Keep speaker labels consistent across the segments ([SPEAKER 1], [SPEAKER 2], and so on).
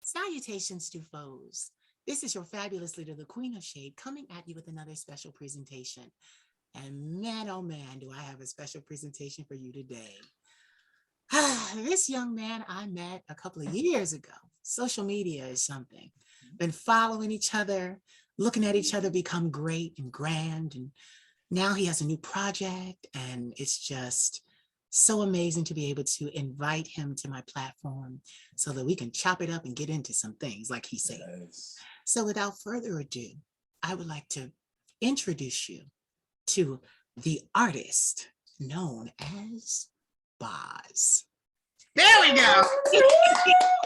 [SPEAKER 1] Salutations to foes. This is your fabulous leader, the Queen of Shade, coming at you with another special presentation. And man, oh man, do I have a special presentation for you today. This young man I met a couple of years ago. Social media is something. Been following each other, looking at each other become great and grand. And now he has a new project, and it's just so amazing to be able to invite him to my platform so that we can chop it up and get into some things like he said. Yes. So without further ado, I would like to introduce you to the artist known as B0S. There we go.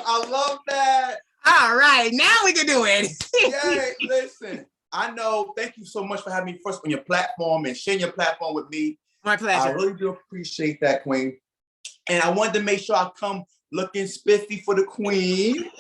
[SPEAKER 2] I love that.
[SPEAKER 1] All right, now we can do it.
[SPEAKER 2] Yay, listen, I know, thank you so much for having me first on your platform and sharing your platform with me.
[SPEAKER 1] My pleasure.
[SPEAKER 2] I really do appreciate that, Queen. And I wanted to make sure I come looking spiffy for the Queen.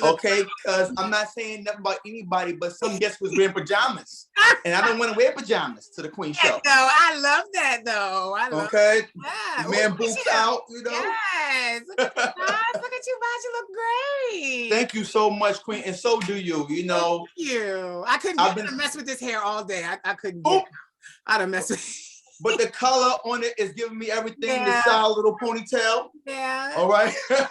[SPEAKER 2] Okay, because I'm not saying nothing about anybody, but some guests was wearing pajamas. And I don't want to wear pajamas to the Queen show.
[SPEAKER 1] No, I love that though. I love
[SPEAKER 2] okay.
[SPEAKER 1] That.
[SPEAKER 2] The man boots out, you know.
[SPEAKER 1] Yes. Look at you, B0S. You look great.
[SPEAKER 2] Thank you so much, Queen. And so do you, you know.
[SPEAKER 1] Thank you. I couldn't mess with this hair all day. I couldn't get it. I'd have messed with
[SPEAKER 2] But the color on it is giving me everything. Yeah. The style, little ponytail.
[SPEAKER 1] Yeah.
[SPEAKER 2] All right.
[SPEAKER 1] Yeah,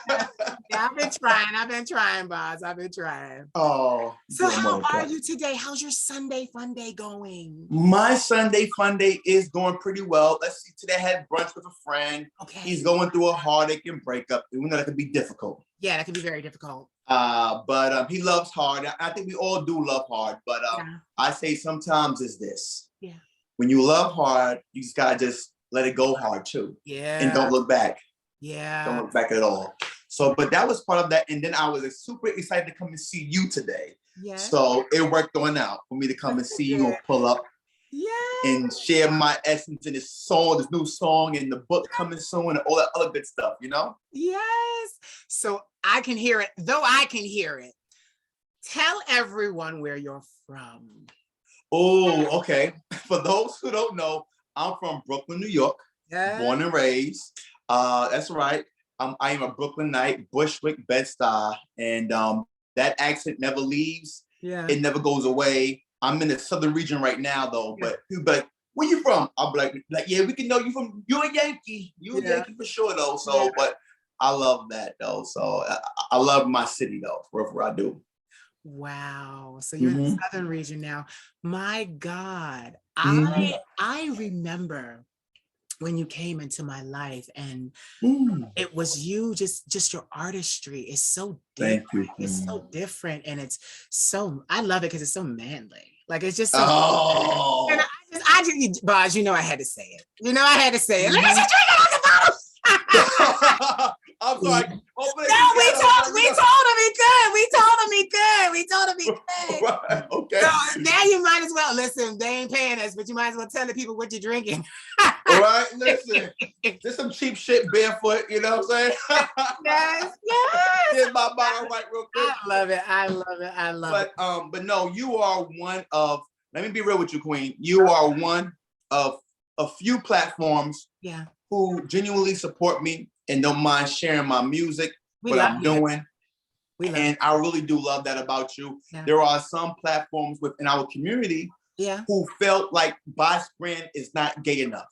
[SPEAKER 1] I've been trying, B0S. I've been trying.
[SPEAKER 2] Oh.
[SPEAKER 1] So how are you today? How's your Sunday fun day going?
[SPEAKER 2] My Sunday fun day is going pretty well. Let's see. Today I had brunch with a friend.
[SPEAKER 1] Okay.
[SPEAKER 2] He's going through a heartache and breakup. We know that can be difficult.
[SPEAKER 1] Yeah, that can be very difficult.
[SPEAKER 2] But he loves hard. I think we all do love hard. But I say sometimes it's this.
[SPEAKER 1] Yeah.
[SPEAKER 2] When you love hard, you just gotta just let it go hard too.
[SPEAKER 1] Yeah.
[SPEAKER 2] And don't look back.
[SPEAKER 1] Yeah.
[SPEAKER 2] Don't look back at all. So, but that was part of that. And then I was super excited to come and see you today.
[SPEAKER 1] Yeah.
[SPEAKER 2] So it worked on out for me to come and see you and pull up.
[SPEAKER 1] Yeah.
[SPEAKER 2] And share my essence in this song, this new song, and the book coming soon, and all that other good stuff, you know?
[SPEAKER 1] Yes. So I can hear it, though I can hear it. Tell everyone where you're from.
[SPEAKER 2] Oh, okay. For those who don't know, I'm from Brooklyn, New York, born and raised. That's right. I am a Brooklynite, Bushwick, Bed-Stuy, and that accent never leaves.
[SPEAKER 1] Yeah.
[SPEAKER 2] It never goes away. I'm in the southern region right now, though. But people be like, "Where you from?" I'll be like, "Yeah, we can know you from. You're a Yankee. You're a Yankee for sure, though." So, but I love that though. So I love my city though. Wherever I do.
[SPEAKER 1] Wow. So you're in the southern region now. My God. I remember when you came into my life, and it was you, just your artistry is so different.
[SPEAKER 2] Thank you.
[SPEAKER 1] It's so different, and it's so, I love it because it's so manly. Like it's just so and I just B0S, you know I had to say it. You know I had to say it. Let me just drink it out the bottle.
[SPEAKER 2] I'm sorry.
[SPEAKER 1] No, we told him he could. We told him he could.
[SPEAKER 2] Right, okay.
[SPEAKER 1] So now you might as well listen. They ain't paying us, but you might as well tell the people what you're drinking.
[SPEAKER 2] All right, listen. There's some cheap shit barefoot. You know what I'm saying?
[SPEAKER 1] Yes.
[SPEAKER 2] Get my bottle right real quick.
[SPEAKER 1] I love it.
[SPEAKER 2] But no, you are one of. Let me be real with you, Queen. You are one of a few platforms.
[SPEAKER 1] Yeah.
[SPEAKER 2] Who genuinely support me and don't mind sharing my music, what I'm doing. And I really do love that about you. Yeah. There are some platforms within our community who felt like B0S brand is not gay enough.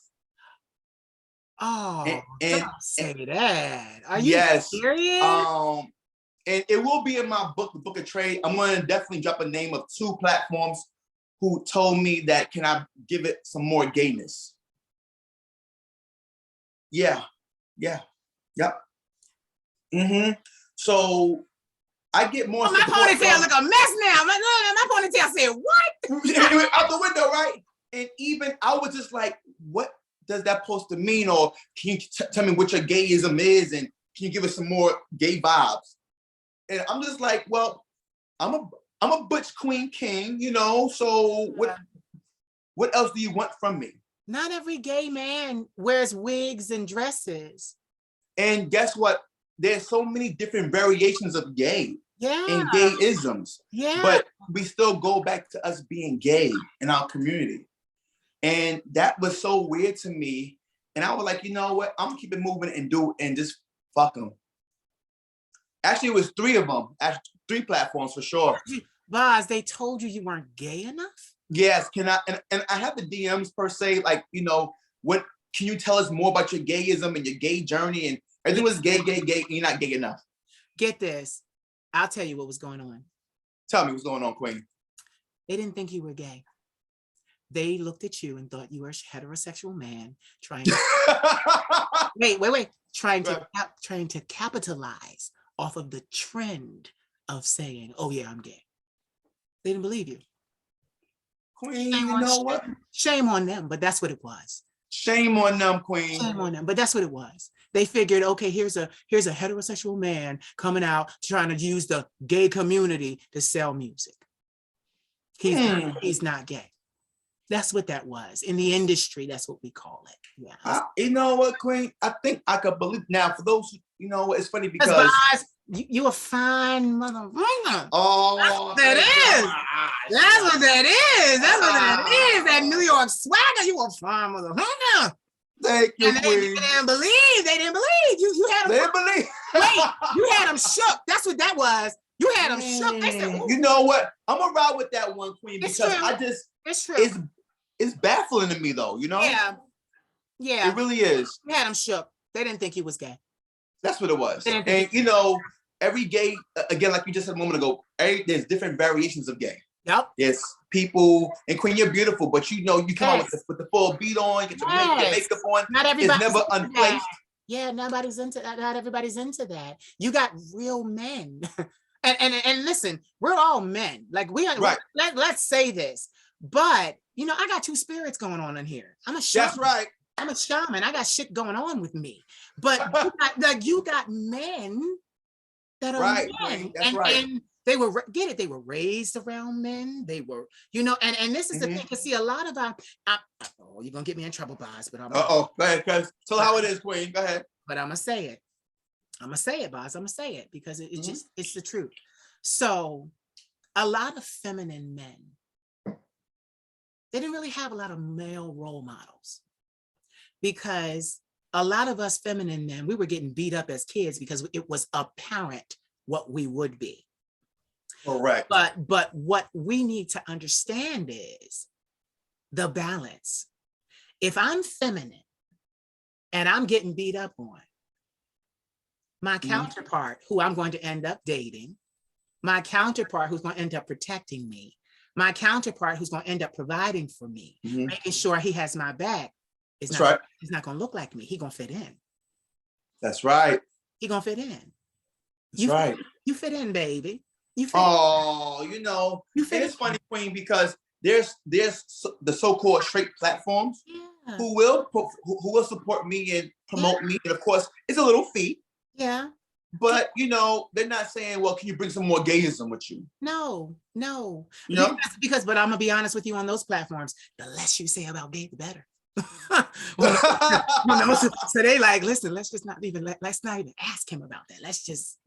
[SPEAKER 1] Oh, don't say that. Are you serious?
[SPEAKER 2] And it will be in my book, The Book of Trade. I'm going to definitely drop a name of 2 platforms who told me that can I give it some more gayness. Yeah. So I get more.
[SPEAKER 1] My ponytail look a mess now. My ponytail said what?
[SPEAKER 2] Out the window, right? And even I was just like, what does that supposed to mean? Or can you tell me what your gayism is? And can you give us some more gay vibes? And I'm just like, well, I'm a butch queen king, you know. So what else do you want from me?
[SPEAKER 1] Not every gay man wears wigs and dresses.
[SPEAKER 2] And guess what? There's so many different variations of gay and gayisms.
[SPEAKER 1] Yeah.
[SPEAKER 2] But we still go back to us being gay in our community. And that was so weird to me. And I was like, you know what? I'm gonna keep it moving and just fuck them. Actually, it was 3 of them. Actually, 3 platforms for sure.
[SPEAKER 1] Boz, they told you weren't gay enough?
[SPEAKER 2] Yes, can I? And I have the DMs per se, like, what can you tell us more about your gayism and your gay journey? And everything was gay, and you're not gay enough.
[SPEAKER 1] Get this. I'll tell you what was going on.
[SPEAKER 2] Tell me what's going on, Queen.
[SPEAKER 1] They didn't think you were gay. They looked at you and thought you were a heterosexual man trying to wait. Trying to capitalize off of the trend of saying, "Oh yeah, I'm gay." They didn't believe you.
[SPEAKER 2] Queen, you know what?
[SPEAKER 1] Shame on them, but that's what it was.
[SPEAKER 2] Shame on them, Queen.
[SPEAKER 1] Shame on them, but that's what it was. They figured, okay, here's a heterosexual man coming out trying to use the gay community to sell music. He's not gay. That's what that was. In the industry, that's what we call it. Yeah.
[SPEAKER 2] You know what, Queen? I think I could believe now. For those, it's funny because
[SPEAKER 1] you a fine motherfucker.
[SPEAKER 2] Oh,
[SPEAKER 1] that's what that is. That's what that is. That's what that is. That New York swagger. You a fine motherfucker.
[SPEAKER 2] Thank you,
[SPEAKER 1] and they didn't believe. They didn't believe. You had them.
[SPEAKER 2] They didn't believe.
[SPEAKER 1] Wait, you had them shook. That's what that was. You had them shook. They said,
[SPEAKER 2] you know what? I'm gonna ride with that one, Queen, because
[SPEAKER 1] it's true.
[SPEAKER 2] It's baffling to me, though.
[SPEAKER 1] Yeah.
[SPEAKER 2] It really is.
[SPEAKER 1] You had them shook. They didn't think he was gay.
[SPEAKER 2] That's what it was. And every gay, again, like you just said a moment ago, there's different variations of gay.
[SPEAKER 1] Yep.
[SPEAKER 2] There's people, and Queen, you're beautiful, but you come out with the full beat on, get your makeup on.
[SPEAKER 1] Not everybody.
[SPEAKER 2] It's never unplaced.
[SPEAKER 1] Yeah, nobody's into that. Not everybody's into that. You got real men, and listen, we're all men. Like we are. Right. Let's say this, but I got 2 spirits going on in here. I'm a shaman.
[SPEAKER 2] That's right.
[SPEAKER 1] I'm a shaman. I got shit going on with me, but you got men that are men.
[SPEAKER 2] That's right.
[SPEAKER 1] And they were they were raised around men. They were, and this is the thing. Because see, a lot of you're gonna get me in trouble, Boz. But
[SPEAKER 2] go ahead, cuz tell how it is, Queen. Go ahead.
[SPEAKER 1] But I'm gonna say it. Boz. I'm gonna say it because it's the truth. So, a lot of feminine men, they didn't really have a lot of male role models, because a lot of us feminine men, we were getting beat up as kids because it was apparent what we would be.
[SPEAKER 2] Correct.
[SPEAKER 1] But what we need to understand is the balance. If I'm feminine and I'm getting beat up on, my counterpart, who I'm going to end up dating, my counterpart who's going to end up protecting me, my counterpart who's going to end up providing for me, making sure he has my back, he's not going to look like me. He's going to fit in.
[SPEAKER 2] That's right.
[SPEAKER 1] He's going to fit in.
[SPEAKER 2] That's right.
[SPEAKER 1] You fit in, baby. You fit
[SPEAKER 2] in. It's funny, Queen, because there's the so-called straight platforms who will support me and promote me. And of course, it's a little fee.
[SPEAKER 1] Yeah.
[SPEAKER 2] But they're not saying, well, can you bring some more gayism with you?
[SPEAKER 1] No. Because but I'm gonna be honest with you, on those platforms, the less you say about gay, the better. So they like, listen, let's not even ask him about that. Let's just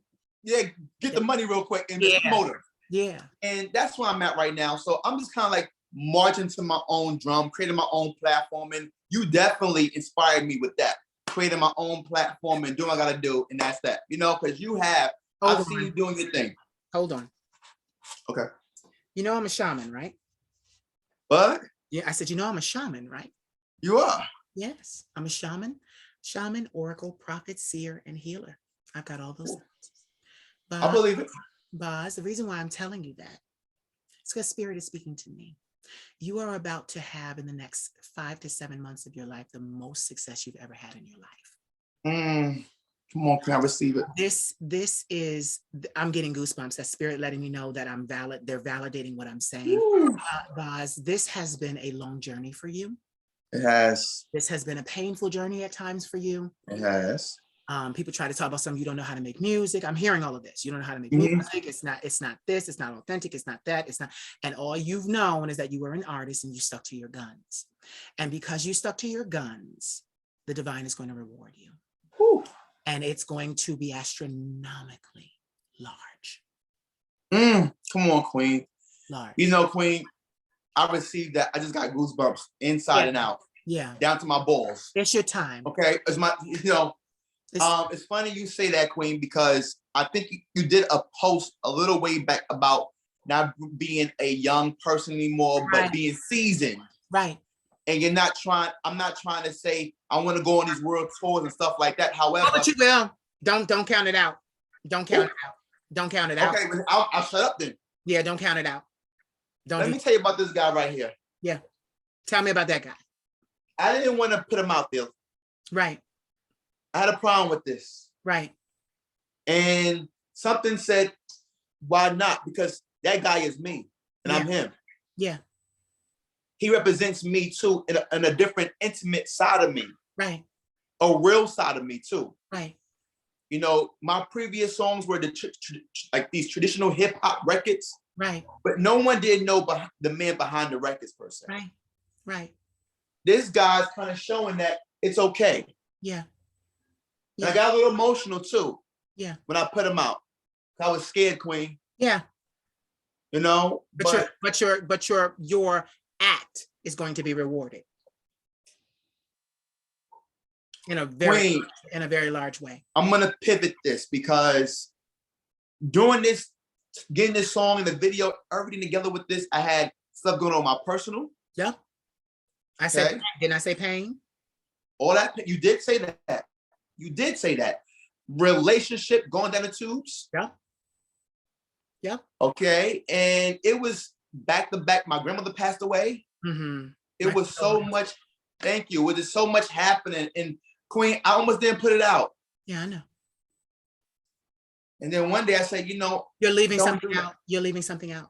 [SPEAKER 2] get the money real quick and just promote him.
[SPEAKER 1] Yeah.
[SPEAKER 2] And that's where I'm at right now. So I'm just kind of like marching to my own drum, creating my own platform. And you definitely inspired me with that. Creating my own platform and doing what I gotta do, and that's that. Because I've seen you doing your thing.
[SPEAKER 1] Hold on.
[SPEAKER 2] Okay.
[SPEAKER 1] I'm a shaman, right?
[SPEAKER 2] What?
[SPEAKER 1] Yeah, I said, I'm a shaman, right?
[SPEAKER 2] You are?
[SPEAKER 1] Yes, I'm a shaman, oracle, prophet, seer, and healer. I've got all those things.
[SPEAKER 2] I believe it.
[SPEAKER 1] Boz, the reason why I'm telling you that is because Spirit is speaking to me. You are about to have, in the next 5 to 7 months of your life, the most success you've ever had in your life.
[SPEAKER 2] Come on, can I receive it?
[SPEAKER 1] This is, I'm getting goosebumps. That Spirit letting me know that I'm valid. They're validating what I'm saying. Boz, this has been a long journey for you.
[SPEAKER 2] It has.
[SPEAKER 1] This has been a painful journey at times for you.
[SPEAKER 2] It has.
[SPEAKER 1] People try to talk about you don't know how to make music. I'm hearing all of this. You don't know how to make music. It's not this, it's not authentic, it's not that, it's not. And all you've known is that you were an artist and you stuck to your guns. And because you stuck to your guns, the divine is going to reward you.
[SPEAKER 2] Whew.
[SPEAKER 1] And it's going to be astronomically large.
[SPEAKER 2] Come on, Queen.
[SPEAKER 1] Large.
[SPEAKER 2] Queen, I received that. I just got goosebumps inside and out.
[SPEAKER 1] Yeah.
[SPEAKER 2] Down to my balls.
[SPEAKER 1] It's your time.
[SPEAKER 2] Okay. It's my, it's funny you say that, Queen, because I think you did a post a little way back about not being a young person anymore, but being seasoned.
[SPEAKER 1] Right.
[SPEAKER 2] And you're not trying, I'm not trying to say I want to go on these world tours and stuff like that. However,
[SPEAKER 1] but you will. Don't count it out. Don't count it out. Don't count it out.
[SPEAKER 2] Okay, but I'll shut up then.
[SPEAKER 1] Yeah, don't count it out.
[SPEAKER 2] Let me tell you about this guy right here.
[SPEAKER 1] Yeah. Tell me about that guy.
[SPEAKER 2] I didn't want to put him out there.
[SPEAKER 1] Right.
[SPEAKER 2] I had a problem with this.
[SPEAKER 1] Right.
[SPEAKER 2] And something said, why not? Because that guy is me and I'm him.
[SPEAKER 1] Yeah.
[SPEAKER 2] He represents me too in a different intimate side of me.
[SPEAKER 1] Right.
[SPEAKER 2] A real side of me too.
[SPEAKER 1] Right.
[SPEAKER 2] You know, my previous songs were like these traditional hip hop records.
[SPEAKER 1] Right.
[SPEAKER 2] But no one did know the man behind the records per se.
[SPEAKER 1] Right. Right.
[SPEAKER 2] This guy's kind of showing that it's okay.
[SPEAKER 1] Yeah.
[SPEAKER 2] And I got a little emotional too.
[SPEAKER 1] Yeah.
[SPEAKER 2] When I put him out. I was scared, Queen.
[SPEAKER 1] Yeah.
[SPEAKER 2] You know,
[SPEAKER 1] but your act is going to be rewarded in a very large way.
[SPEAKER 2] I'm gonna pivot this because doing this, getting this song and the video, everything together with this, I had stuff going on my personal.
[SPEAKER 1] Yeah. I said, didn't I say pain?
[SPEAKER 2] All that, you did say that. You did say that. Relationship going down the tubes.
[SPEAKER 1] Yeah. Yeah.
[SPEAKER 2] Okay. And it was back to back. My grandmother passed away.
[SPEAKER 1] Mm-hmm.
[SPEAKER 2] It was so much. Thank you. It was so much happening. And Queen, I almost didn't put it out.
[SPEAKER 1] Yeah, I know.
[SPEAKER 2] And then one day I said, you know,
[SPEAKER 1] you're leaving something out. You're leaving something out.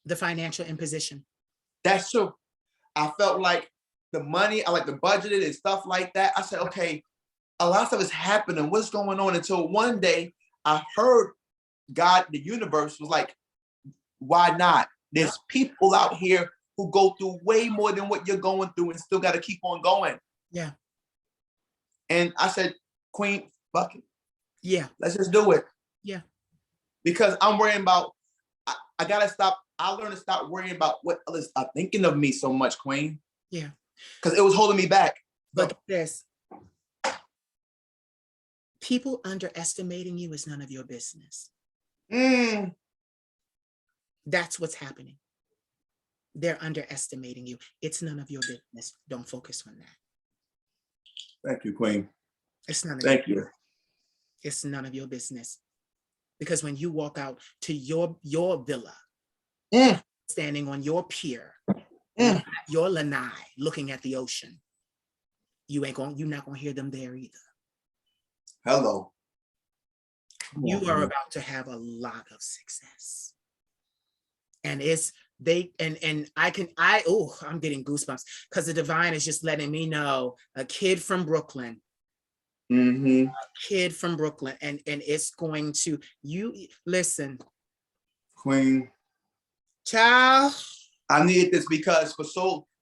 [SPEAKER 1] The financial imposition.
[SPEAKER 2] That's true. I felt like the money, I like the budgeted and stuff like that. I said, okay, a lot of stuff is happening. What's going on? Until one day I heard God, the universe was like, why not? There's people out here who go through way more than what you're going through and still got to keep on going.
[SPEAKER 1] Yeah.
[SPEAKER 2] And I said, Queen, fuck it.
[SPEAKER 1] Yeah.
[SPEAKER 2] Let's just do it.
[SPEAKER 1] Yeah.
[SPEAKER 2] Because I'm worrying about, I got to stop. I learned to stop worrying about what others are thinking of me so much, Queen.
[SPEAKER 1] Yeah.
[SPEAKER 2] Because it was holding me back.
[SPEAKER 1] Look at this. People underestimating you is none of your business. That's what's happening. They're underestimating you. It's none of your business. Don't focus on that.
[SPEAKER 2] Thank you, Queen.
[SPEAKER 1] It's none of
[SPEAKER 2] Thank you.
[SPEAKER 1] It's none of your business. Because when you walk out to your villa, standing on your pier, your lanai, looking at the ocean, you're not gonna hear them there either.
[SPEAKER 2] Hello.
[SPEAKER 1] You are about to have a lot of success. And I'm getting goosebumps because the divine is just letting me know a kid from Brooklyn. A kid from Brooklyn. And it's going to, listen.
[SPEAKER 2] Queen.
[SPEAKER 1] Child.
[SPEAKER 2] I needed this because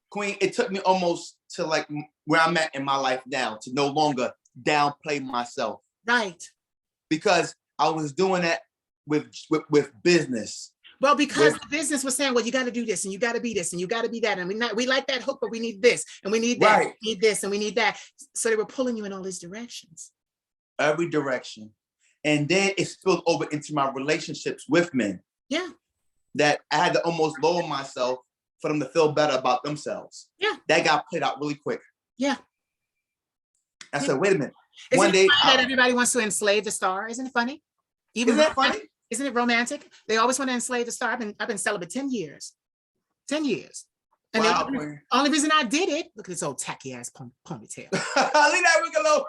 [SPEAKER 2] Queen, it took me almost to like where I'm at in my life now to no longer downplay myself.
[SPEAKER 1] Right.
[SPEAKER 2] Because I was doing that with business.
[SPEAKER 1] Well, because the business was saying, well, you got to do this and you got to be this and you got to be that. And we like that hook, but we need this and we need that. Right. We need this and we need that. So they were pulling you in all these directions.
[SPEAKER 2] Every direction. And then it spilled over into my relationships with men.
[SPEAKER 1] Yeah.
[SPEAKER 2] That I had to almost lower myself for them to feel better about themselves.
[SPEAKER 1] Yeah.
[SPEAKER 2] That got played out really quick.
[SPEAKER 1] Yeah.
[SPEAKER 2] I said, wait a minute.
[SPEAKER 1] Isn't it funny that everybody wants to enslave the star? Isn't it funny?
[SPEAKER 2] Isn't that funny?
[SPEAKER 1] Isn't it romantic? They always want to enslave the star. I've been celibate 10 years. 10 years. And the only reason I did it, look at this old tacky ass ponytail. Leave
[SPEAKER 2] that wig alone.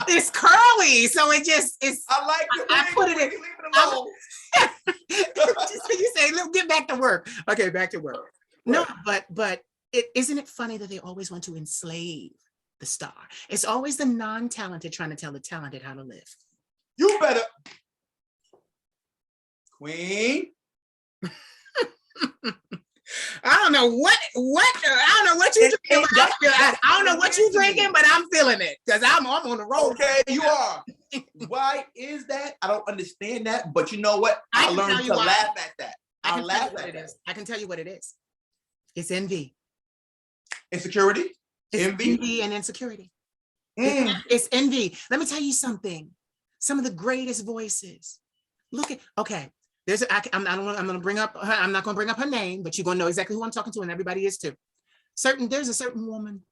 [SPEAKER 1] It's curly, so it's.
[SPEAKER 2] I like it.
[SPEAKER 1] I put it in. Leave it alone. Just you say, get back to work. Okay, back to work. No, but isn't it funny that they always want to enslave the star? It's always the non-talented trying to tell the talented how to live.
[SPEAKER 2] You better. Queen.
[SPEAKER 1] I don't know what I don't know what you drinking. I don't know what you drinking, but I'm feeling it because I'm on the road.
[SPEAKER 2] Okay, you are. Why is that? I don't understand that, but you know what? I learned to laugh at that. I laugh at it.
[SPEAKER 1] I can tell you what it is. It's envy.
[SPEAKER 2] Insecurity?
[SPEAKER 1] It's envy and insecurity. It's envy. Let me tell you something. Some of the greatest voices. Look at, okay, there's a, I'm going to bring up her, I'm not going to bring up her name, but you're going to know exactly who I'm talking to, and everybody is too. There's a certain woman,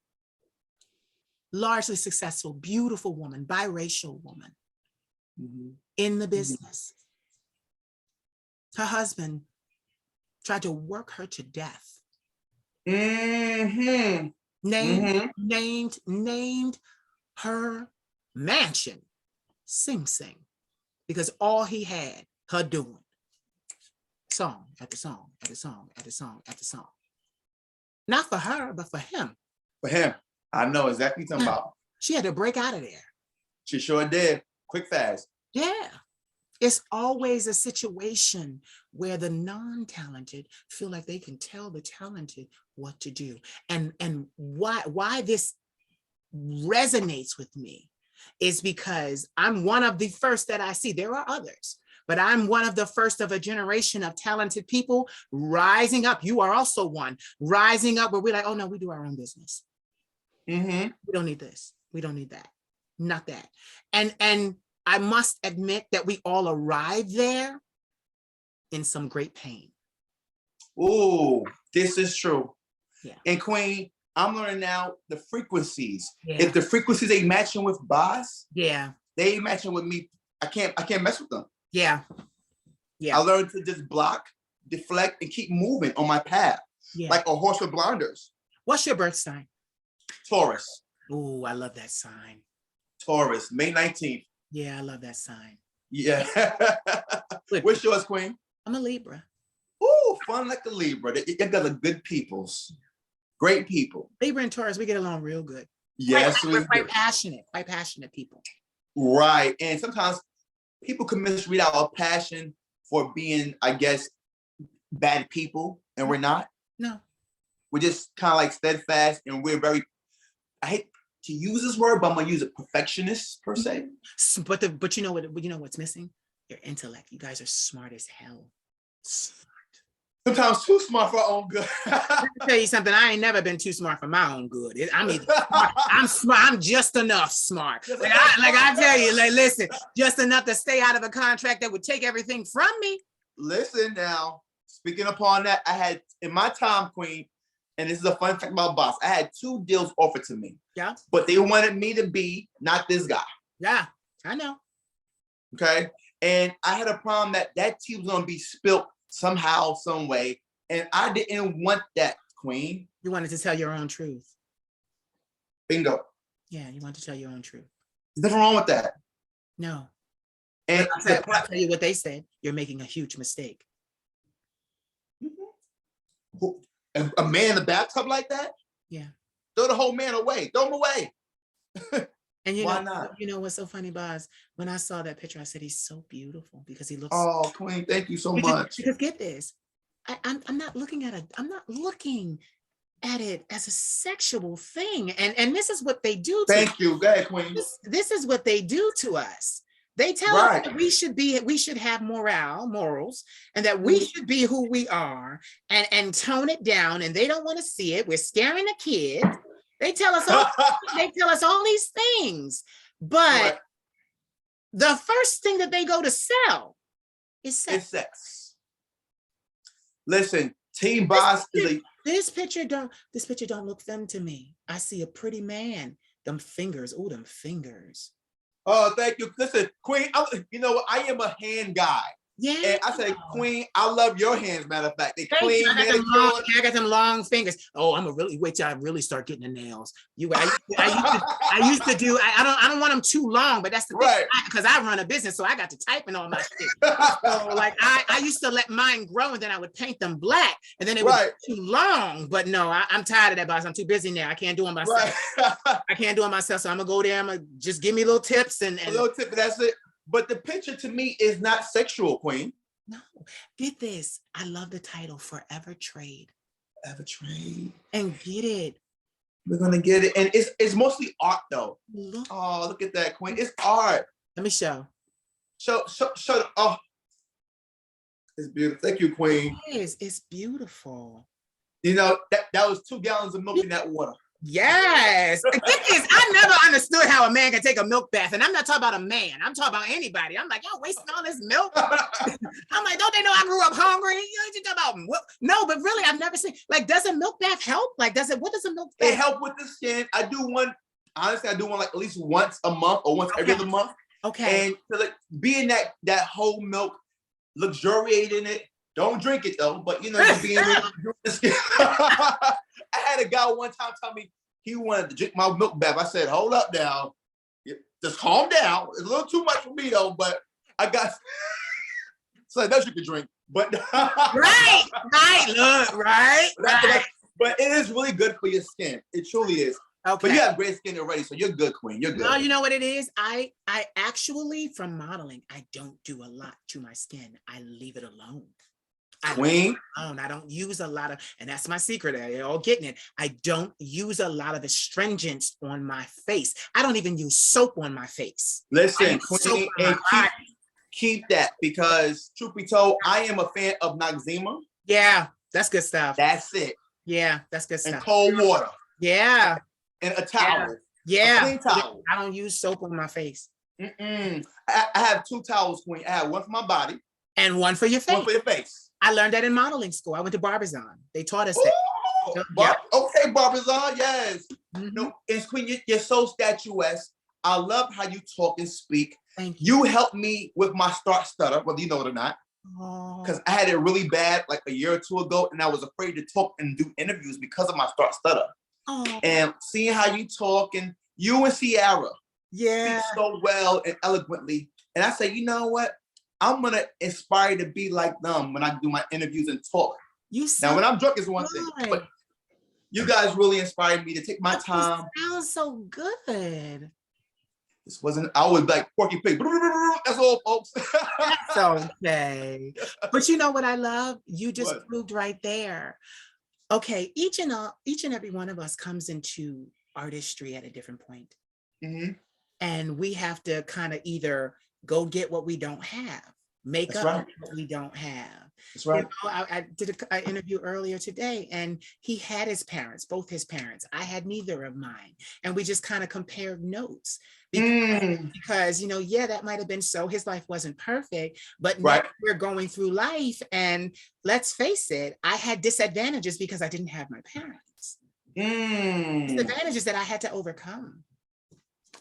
[SPEAKER 1] largely successful, beautiful woman, biracial woman, in the business. Her husband tried to work her to death. Named her mansion Sing Sing, because all he had her doing song after song after song after song after song. Not for her, but for him.
[SPEAKER 2] For him. I know exactly what you're talking about.
[SPEAKER 1] She had to break out of there.
[SPEAKER 2] She sure did. Quick, fast.
[SPEAKER 1] Yeah. It's always a situation where the non-talented feel like they can tell the talented what to do. And why this resonates with me is because I'm one of the first that I see. There are others, but I'm one of the first of a generation of talented people rising up. You are also one rising up where we're like, oh no, we do our own business. We don't need this. We don't need that. Not that. And I must admit that we all arrived there in some great pain.
[SPEAKER 2] Oh, this is true.
[SPEAKER 1] Yeah.
[SPEAKER 2] And Queen, I'm learning now the frequencies.
[SPEAKER 1] Yeah.
[SPEAKER 2] If the frequencies ain't matching with B0S,
[SPEAKER 1] yeah,
[SPEAKER 2] they ain't matching with me. I can't mess with them.
[SPEAKER 1] Yeah.
[SPEAKER 2] I learned to just block, deflect, and keep moving on my path. Like a horse with blinders.
[SPEAKER 1] What's your birth sign?
[SPEAKER 2] Taurus.
[SPEAKER 1] Oh, I love that sign.
[SPEAKER 2] Taurus, May 19th.
[SPEAKER 1] Yeah, I love that sign.
[SPEAKER 2] Yeah. What's yours, Queen?
[SPEAKER 1] I'm a Libra.
[SPEAKER 2] Ooh, fun like a Libra. You guys are good peoples. Great people.
[SPEAKER 1] Libra and Taurus, we get along real good.
[SPEAKER 2] Yes,
[SPEAKER 1] we're quite passionate people.
[SPEAKER 2] Right. And sometimes people can misread our passion for being, I guess, bad people, and we're not.
[SPEAKER 1] No.
[SPEAKER 2] We're just kind of like steadfast, and we're very, I hate to use this word, but I'm gonna use it, perfectionist per se.
[SPEAKER 1] But you know what's missing? Your intellect. You guys are smart as hell. Smart.
[SPEAKER 2] Sometimes too smart for our own good.
[SPEAKER 1] Let me tell you something. I ain't never been too smart for my own good. I'm smart. I'm smart. I'm just enough smart. Like I tell you, like, listen, just enough to stay out of a contract that would take everything from me.
[SPEAKER 2] Listen now, speaking upon that, I had in my time, Queen, and this is a fun fact about B0S, I had 2 deals offered to me.
[SPEAKER 1] Yeah.
[SPEAKER 2] But they wanted me to be not this guy.
[SPEAKER 1] Yeah, I know.
[SPEAKER 2] Okay. And I had a problem that tea was gonna be spilt somehow, some way. And I didn't want that, Queen.
[SPEAKER 1] You wanted to tell your own truth.
[SPEAKER 2] Bingo.
[SPEAKER 1] Yeah, you want to tell your own truth.
[SPEAKER 2] There's nothing wrong with that.
[SPEAKER 1] No.
[SPEAKER 2] And
[SPEAKER 1] I'll tell you what they said. You're making a huge mistake.
[SPEAKER 2] A man in the bathtub like that?
[SPEAKER 1] Yeah.
[SPEAKER 2] Throw the whole man away. Throw him away.
[SPEAKER 1] And
[SPEAKER 2] why not?
[SPEAKER 1] You know what's so funny, B0S? When I saw that picture, I said, he's so beautiful because he looks.
[SPEAKER 2] Oh, Queen, thank you so much.
[SPEAKER 1] Because get this, I'm not looking at it as a sexual thing. And this is what they do to
[SPEAKER 2] Thank you. Go ahead, Queen.
[SPEAKER 1] This is what they do to us. They tell us that we should have morals, and that we should be who we are and tone it down, and they don't want to see it. We're scaring the kids. They tell us all these things. But the first thing that they go to sell is sex.
[SPEAKER 2] It's sex. Listen, Team B0S is a
[SPEAKER 1] this picture don't look femme to me. I see a pretty man. Them fingers. Oh, them fingers.
[SPEAKER 2] Oh, thank you. Listen, Queen, you know what? I am a hand guy.
[SPEAKER 1] Yeah.
[SPEAKER 2] And I say, Queen, I love your hands, matter of fact. They clean,
[SPEAKER 1] I got them long fingers. Oh, I'm gonna really wait till I really start getting the nails. I used to do, I don't want them too long, but that's the thing, because I run a business, so I got to type in all my shit. So like I used to let mine grow, and then I would paint them black, and then it was too long. But no, I'm tired of that, B0S. I'm too busy now. I can't do it myself. I can't do it myself. So I'm gonna go there. I'm gonna just give me little tips and
[SPEAKER 2] a little tip. That's it. But the picture to me is not sexual, Queen.
[SPEAKER 1] No, get this. I love the title, Forever Trade.
[SPEAKER 2] Forever Trade.
[SPEAKER 1] And get it.
[SPEAKER 2] We're gonna get it. And it's mostly art though. Oh, look at that, Queen. It's art.
[SPEAKER 1] Let me show.
[SPEAKER 2] Show. Oh, it's beautiful. Thank you, Queen.
[SPEAKER 1] It is. It's beautiful.
[SPEAKER 2] You know, that was 2 gallons of milk in that water.
[SPEAKER 1] Yes. The thing is, I never understood how a man can take a milk bath. And I'm not talking about a man. I'm talking about anybody. I'm like, y'all wasting all this milk. I'm like, don't they know I grew up hungry? You talk about milk? No, but really, I've never seen, like, does a milk bath help? Like, what does a milk bath?
[SPEAKER 2] It helps with the skin. I do one like at least once a month or once every other month.
[SPEAKER 1] Okay.
[SPEAKER 2] And to like be in that whole milk, luxuriate in it. Don't drink it though, but you know, be in the skin. I had a guy one time tell me he wanted to drink my milk bath. I said, hold up now. Just calm down. It's a little too much for me though, but I got so that you can drink. But
[SPEAKER 1] right. Look, right.
[SPEAKER 2] But it is really good for your skin. It truly is. Okay. But you have great skin already, so you're good, Queen. You're good.
[SPEAKER 1] No, you know what it is? I actually, from modeling, I don't do a lot to my skin. I leave it alone.
[SPEAKER 2] Queen.
[SPEAKER 1] I don't use a lot of, and that's my secret. You're all getting it. I don't use a lot of astringents on my face. I don't even use soap on my face.
[SPEAKER 2] Listen, Queen, and keep that, because truth be told, I am a fan of Noxzema.
[SPEAKER 1] Yeah, that's good stuff.
[SPEAKER 2] That's it.
[SPEAKER 1] Yeah, that's good stuff.
[SPEAKER 2] And cold water.
[SPEAKER 1] Yeah.
[SPEAKER 2] And a towel.
[SPEAKER 1] Yeah.
[SPEAKER 2] A clean towel.
[SPEAKER 1] I don't use soap on my face.
[SPEAKER 2] I have 2 towels, Queen. I have one for my body.
[SPEAKER 1] And one for your face.
[SPEAKER 2] One for your face.
[SPEAKER 1] I learned that in modeling school. I went to Barbizon. They taught us that.
[SPEAKER 2] So, okay, Barbizon, yes. No, it's Queen, you're so statuesque. I love how you talk and speak.
[SPEAKER 1] Thank you.
[SPEAKER 2] You helped me with my stutter, whether you know it or not. Because I had it really bad like a year or 2 ago, and I was afraid to talk and do interviews because of my stutter. And seeing how you talk, and you and Ciara speak so well and eloquently. And I say, you know what? I'm gonna inspire to be like them when I do my interviews and talk. Now, when I'm drunk is one thing, but you guys really inspired me to take my time.
[SPEAKER 1] It sounds so good.
[SPEAKER 2] This wasn't, I was like Porky Pig. That's all, folks.
[SPEAKER 1] That's okay. But you know what I love? You just proved right there. Okay, each and every one of us comes into artistry at a different point. And we have to kind of either go get what we don't have, make up what we don't have.
[SPEAKER 2] That's right.
[SPEAKER 1] You know, I did an interview earlier today, and he had his parents, both his parents. I had neither of mine. And we just kind of compared notes. Because, you know, that might have been so. His life wasn't perfect, but now we're going through life. And let's face it, I had disadvantages because I didn't have my parents. Disadvantages that I had to overcome.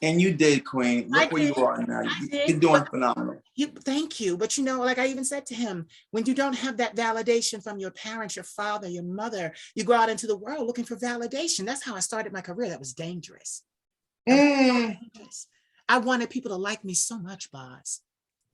[SPEAKER 2] And you did, Queen. Look where you are now. You're doing phenomenal.
[SPEAKER 1] Thank you. But you know, like I even said to him, when you don't have that validation from your parents, your father, your mother, you go out into the world looking for validation. That's how I started my career. That was dangerous. I wanted people to like me so much, boss.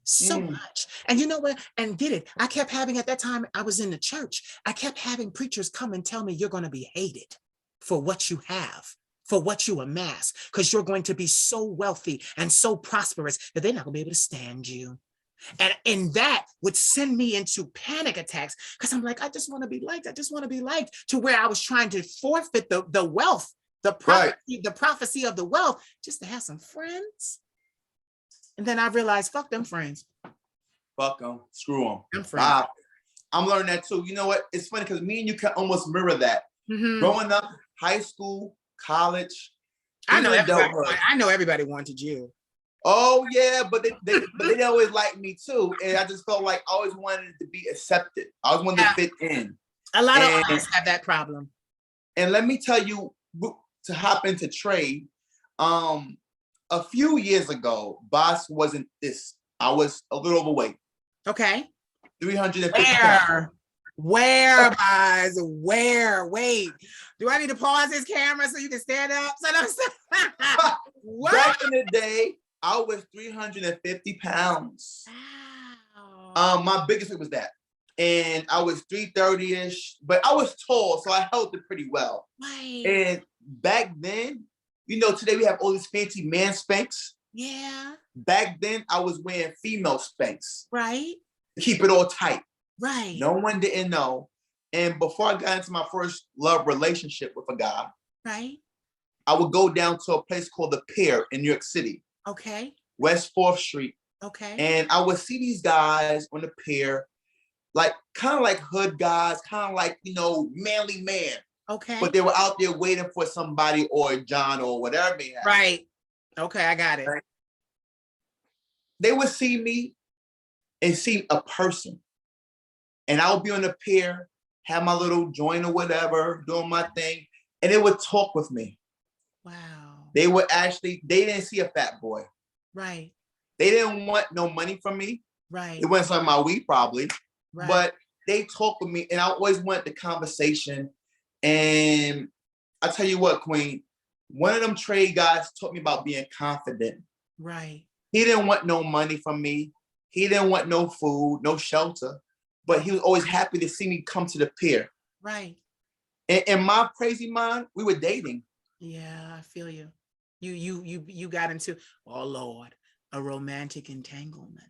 [SPEAKER 1] So much. And you know what? And did it. I kept having, at that time, I was in the church. I kept having preachers come and tell me, you're going to be hated for what you have, for what you amass, because you're going to be so wealthy and so prosperous that they're not going to be able to stand you. And that would send me into panic attacks, because I'm like, I just want to be liked. I just want to be liked, to where I was trying to forfeit the wealth, the prophecy of the wealth, just to have some friends. And then I realized, fuck them friends.
[SPEAKER 2] Fuck them. Screw them. Wow. I'm learning that too. You know what? It's funny because me and you can almost mirror that. Growing up, high school, college.
[SPEAKER 1] I know everybody wanted you.
[SPEAKER 2] Oh yeah, but they always liked me too, and I just felt like I always wanted to be accepted. I always wanted to fit in.
[SPEAKER 1] A lot of artists have that problem.
[SPEAKER 2] And let me tell you, to hop into trade, a few years ago, boss wasn't this. I was a little overweight.
[SPEAKER 1] Okay.
[SPEAKER 2] 350 pounds.
[SPEAKER 1] Where, guys? Where? Wait. Do I need to pause this camera so you can stand up?
[SPEAKER 2] Back in the day, I was 350 pounds. Wow. My biggest weight was that. And I was 330-ish, but I was tall, so I held it pretty well. Right. And back then, you know, today we have all these fancy man Spanx.
[SPEAKER 1] Yeah.
[SPEAKER 2] Back then, I was wearing female Spanx.
[SPEAKER 1] Right.
[SPEAKER 2] To keep it all tight.
[SPEAKER 1] Right.
[SPEAKER 2] No one didn't know. And before I got into my first love relationship with a guy,
[SPEAKER 1] right,
[SPEAKER 2] I would go down to a place called The Pier in New York City.
[SPEAKER 1] Okay.
[SPEAKER 2] West 4th Street.
[SPEAKER 1] Okay.
[SPEAKER 2] And I would see these guys on the pier, like kind of like hood guys, kind of like, you know, manly man.
[SPEAKER 1] Okay.
[SPEAKER 2] but they were out there waiting for somebody or John or whatever they had.
[SPEAKER 1] Right. Okay, I got it.
[SPEAKER 2] Right? They would see me and see a person. And I would be on the pier, have my little joint or whatever, doing my thing, and they would talk with me.
[SPEAKER 1] Wow.
[SPEAKER 2] They didn't see a fat boy.
[SPEAKER 1] Right.
[SPEAKER 2] They didn't want no money from me.
[SPEAKER 1] Right.
[SPEAKER 2] It wasn't some of my weed probably,
[SPEAKER 1] Right.
[SPEAKER 2] but they talked with me and I always wanted the conversation. And I tell you what, Queen, one of them trade guys taught me about being confident.
[SPEAKER 1] Right.
[SPEAKER 2] He didn't want no money from me. He didn't want no food, no shelter, but he was always happy to see me come to the pier.
[SPEAKER 1] Right.
[SPEAKER 2] And in my crazy mind, we were dating.
[SPEAKER 1] Yeah, I feel you. You got into, oh Lord, a romantic entanglement.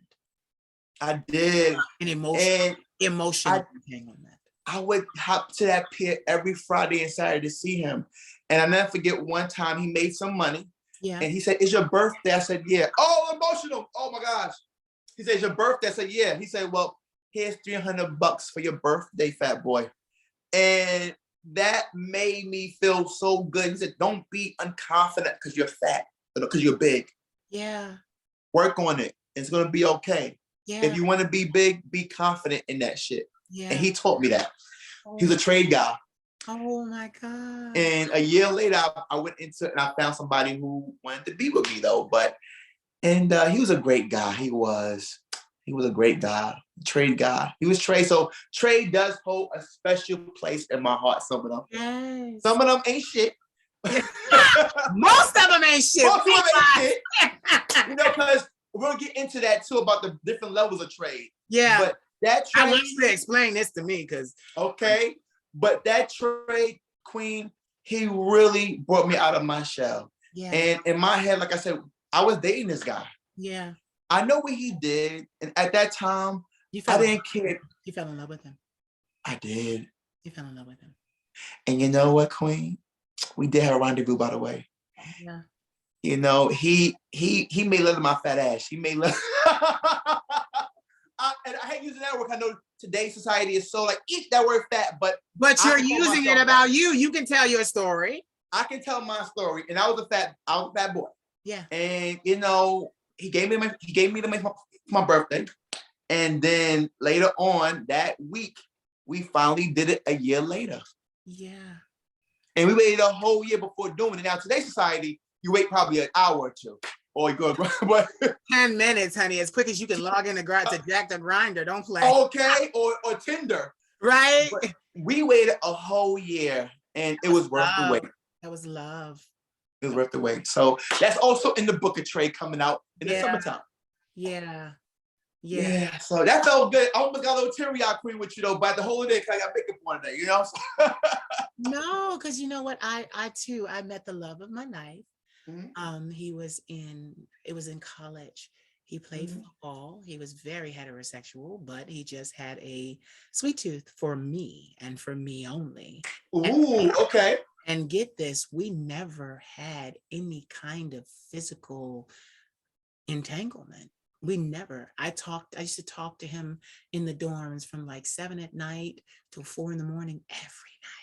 [SPEAKER 2] I did.
[SPEAKER 1] An
[SPEAKER 2] And
[SPEAKER 1] emotional entanglement.
[SPEAKER 2] I would hop to that pier every Friday and Saturday to see him. And I never forget one time he made some money.
[SPEAKER 1] Yeah.
[SPEAKER 2] And he said, "It's your birthday?" I said, "Yeah." Oh, emotional. Oh my gosh. He said, "It's your birthday?" I said, "Yeah." He said, "Well, here's $300 for your birthday, fat boy." And that made me feel so good. He said, "Don't be unconfident because you're fat, because you're big.
[SPEAKER 1] Yeah.
[SPEAKER 2] Work on it. It's going to be okay.
[SPEAKER 1] Yeah.
[SPEAKER 2] If you want to be big, be confident in that shit."
[SPEAKER 1] Yeah.
[SPEAKER 2] And he taught me that.
[SPEAKER 1] Oh,
[SPEAKER 2] He was a trade guy.
[SPEAKER 1] Oh my God.
[SPEAKER 2] And a year later, I went into it and I found somebody who wanted to be with me though. And he was a great guy. He was a great guy, trade guy. He was trade. So trade does hold a special place in my heart. Some of them.
[SPEAKER 1] Yes.
[SPEAKER 2] Some of them ain't shit.
[SPEAKER 1] Yeah. Most of them ain't shit.
[SPEAKER 2] Most of them ain't shit. You know, because we'll get into that too about the different levels of trade.
[SPEAKER 1] Yeah.
[SPEAKER 2] But that trade.
[SPEAKER 1] I want you to explain this to me because.
[SPEAKER 2] Okay. But that trade, Queen, he really brought me out of my shell.
[SPEAKER 1] Yeah.
[SPEAKER 2] And in my head, like I said, I was dating this guy.
[SPEAKER 1] Yeah.
[SPEAKER 2] I know what he did. And at that time, I didn't care.
[SPEAKER 1] You fell in love with him.
[SPEAKER 2] I did.
[SPEAKER 1] You fell in love with him.
[SPEAKER 2] And you know what, Queen? We did have a rendezvous, by the way.
[SPEAKER 1] Yeah.
[SPEAKER 2] You know, he made love to my fat ass. He made love. And I hate using that word. I know today's society is so like, eat that word fat, but
[SPEAKER 1] you're using it about you. You can tell your story.
[SPEAKER 2] I can tell my story. And I was a fat boy.
[SPEAKER 1] Yeah.
[SPEAKER 2] And you know, he gave me the money for my birthday. And then later on that week, we finally did it a year later.
[SPEAKER 1] Yeah.
[SPEAKER 2] And we waited a whole year before doing it. Now today's society, you wait probably an hour or two. Or you go, but
[SPEAKER 1] 10 minutes, honey, as quick as you can log in to Jack the Grinder. Don't play.
[SPEAKER 2] Okay, or Tinder.
[SPEAKER 1] Right.
[SPEAKER 2] But we waited a whole year and it was worth the wait.
[SPEAKER 1] That was love.
[SPEAKER 2] It was worth the wait. So that's also in the book of trade coming out in the summertime.
[SPEAKER 1] Yeah.
[SPEAKER 2] Yeah. So that felt good. I almost got a little teary-eyed, Queen, with you though, by the whole day because I got makeup on today, you know?
[SPEAKER 1] No, because you know what? I too met the love of my life.
[SPEAKER 2] Mm-hmm.
[SPEAKER 1] It was in college. He played football. He was very heterosexual, but he just had a sweet tooth for me and for me only.
[SPEAKER 2] Ooh, okay.
[SPEAKER 1] And get this, we never had any kind of physical entanglement. We never. I used to talk to him in the dorms from like 7 at night till 4 in the morning every night.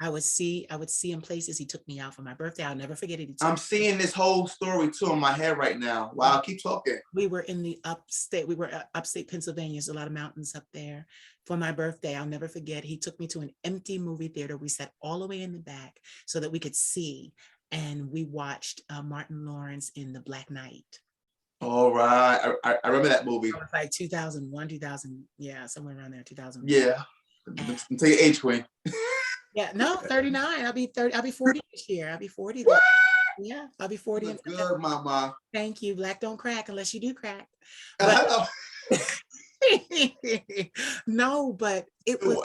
[SPEAKER 1] I would see him places. He took me out for my birthday. I'll never forget it.
[SPEAKER 2] I'm seeing this whole story too in my head right now. Wow, keep talking.
[SPEAKER 1] We were in the upstate Pennsylvania. There's a lot of mountains up there. For my birthday, I'll never forget. He took me to an empty movie theater. We sat all the way in the back so that we could see. And we watched Martin Lawrence in The Black Knight.
[SPEAKER 2] All right. I remember that movie.
[SPEAKER 1] It was like 2001, 2000. Yeah, somewhere around there, 2000.
[SPEAKER 2] Yeah. Until your age, Queen.
[SPEAKER 1] Yeah, no, 39. I'll be 30. I'll be 40 this year. I'll be 40. Yeah, I'll be 40.
[SPEAKER 2] That's good, Mama.
[SPEAKER 1] Thank you. Black don't crack unless you do crack.
[SPEAKER 2] But,
[SPEAKER 1] no, but it was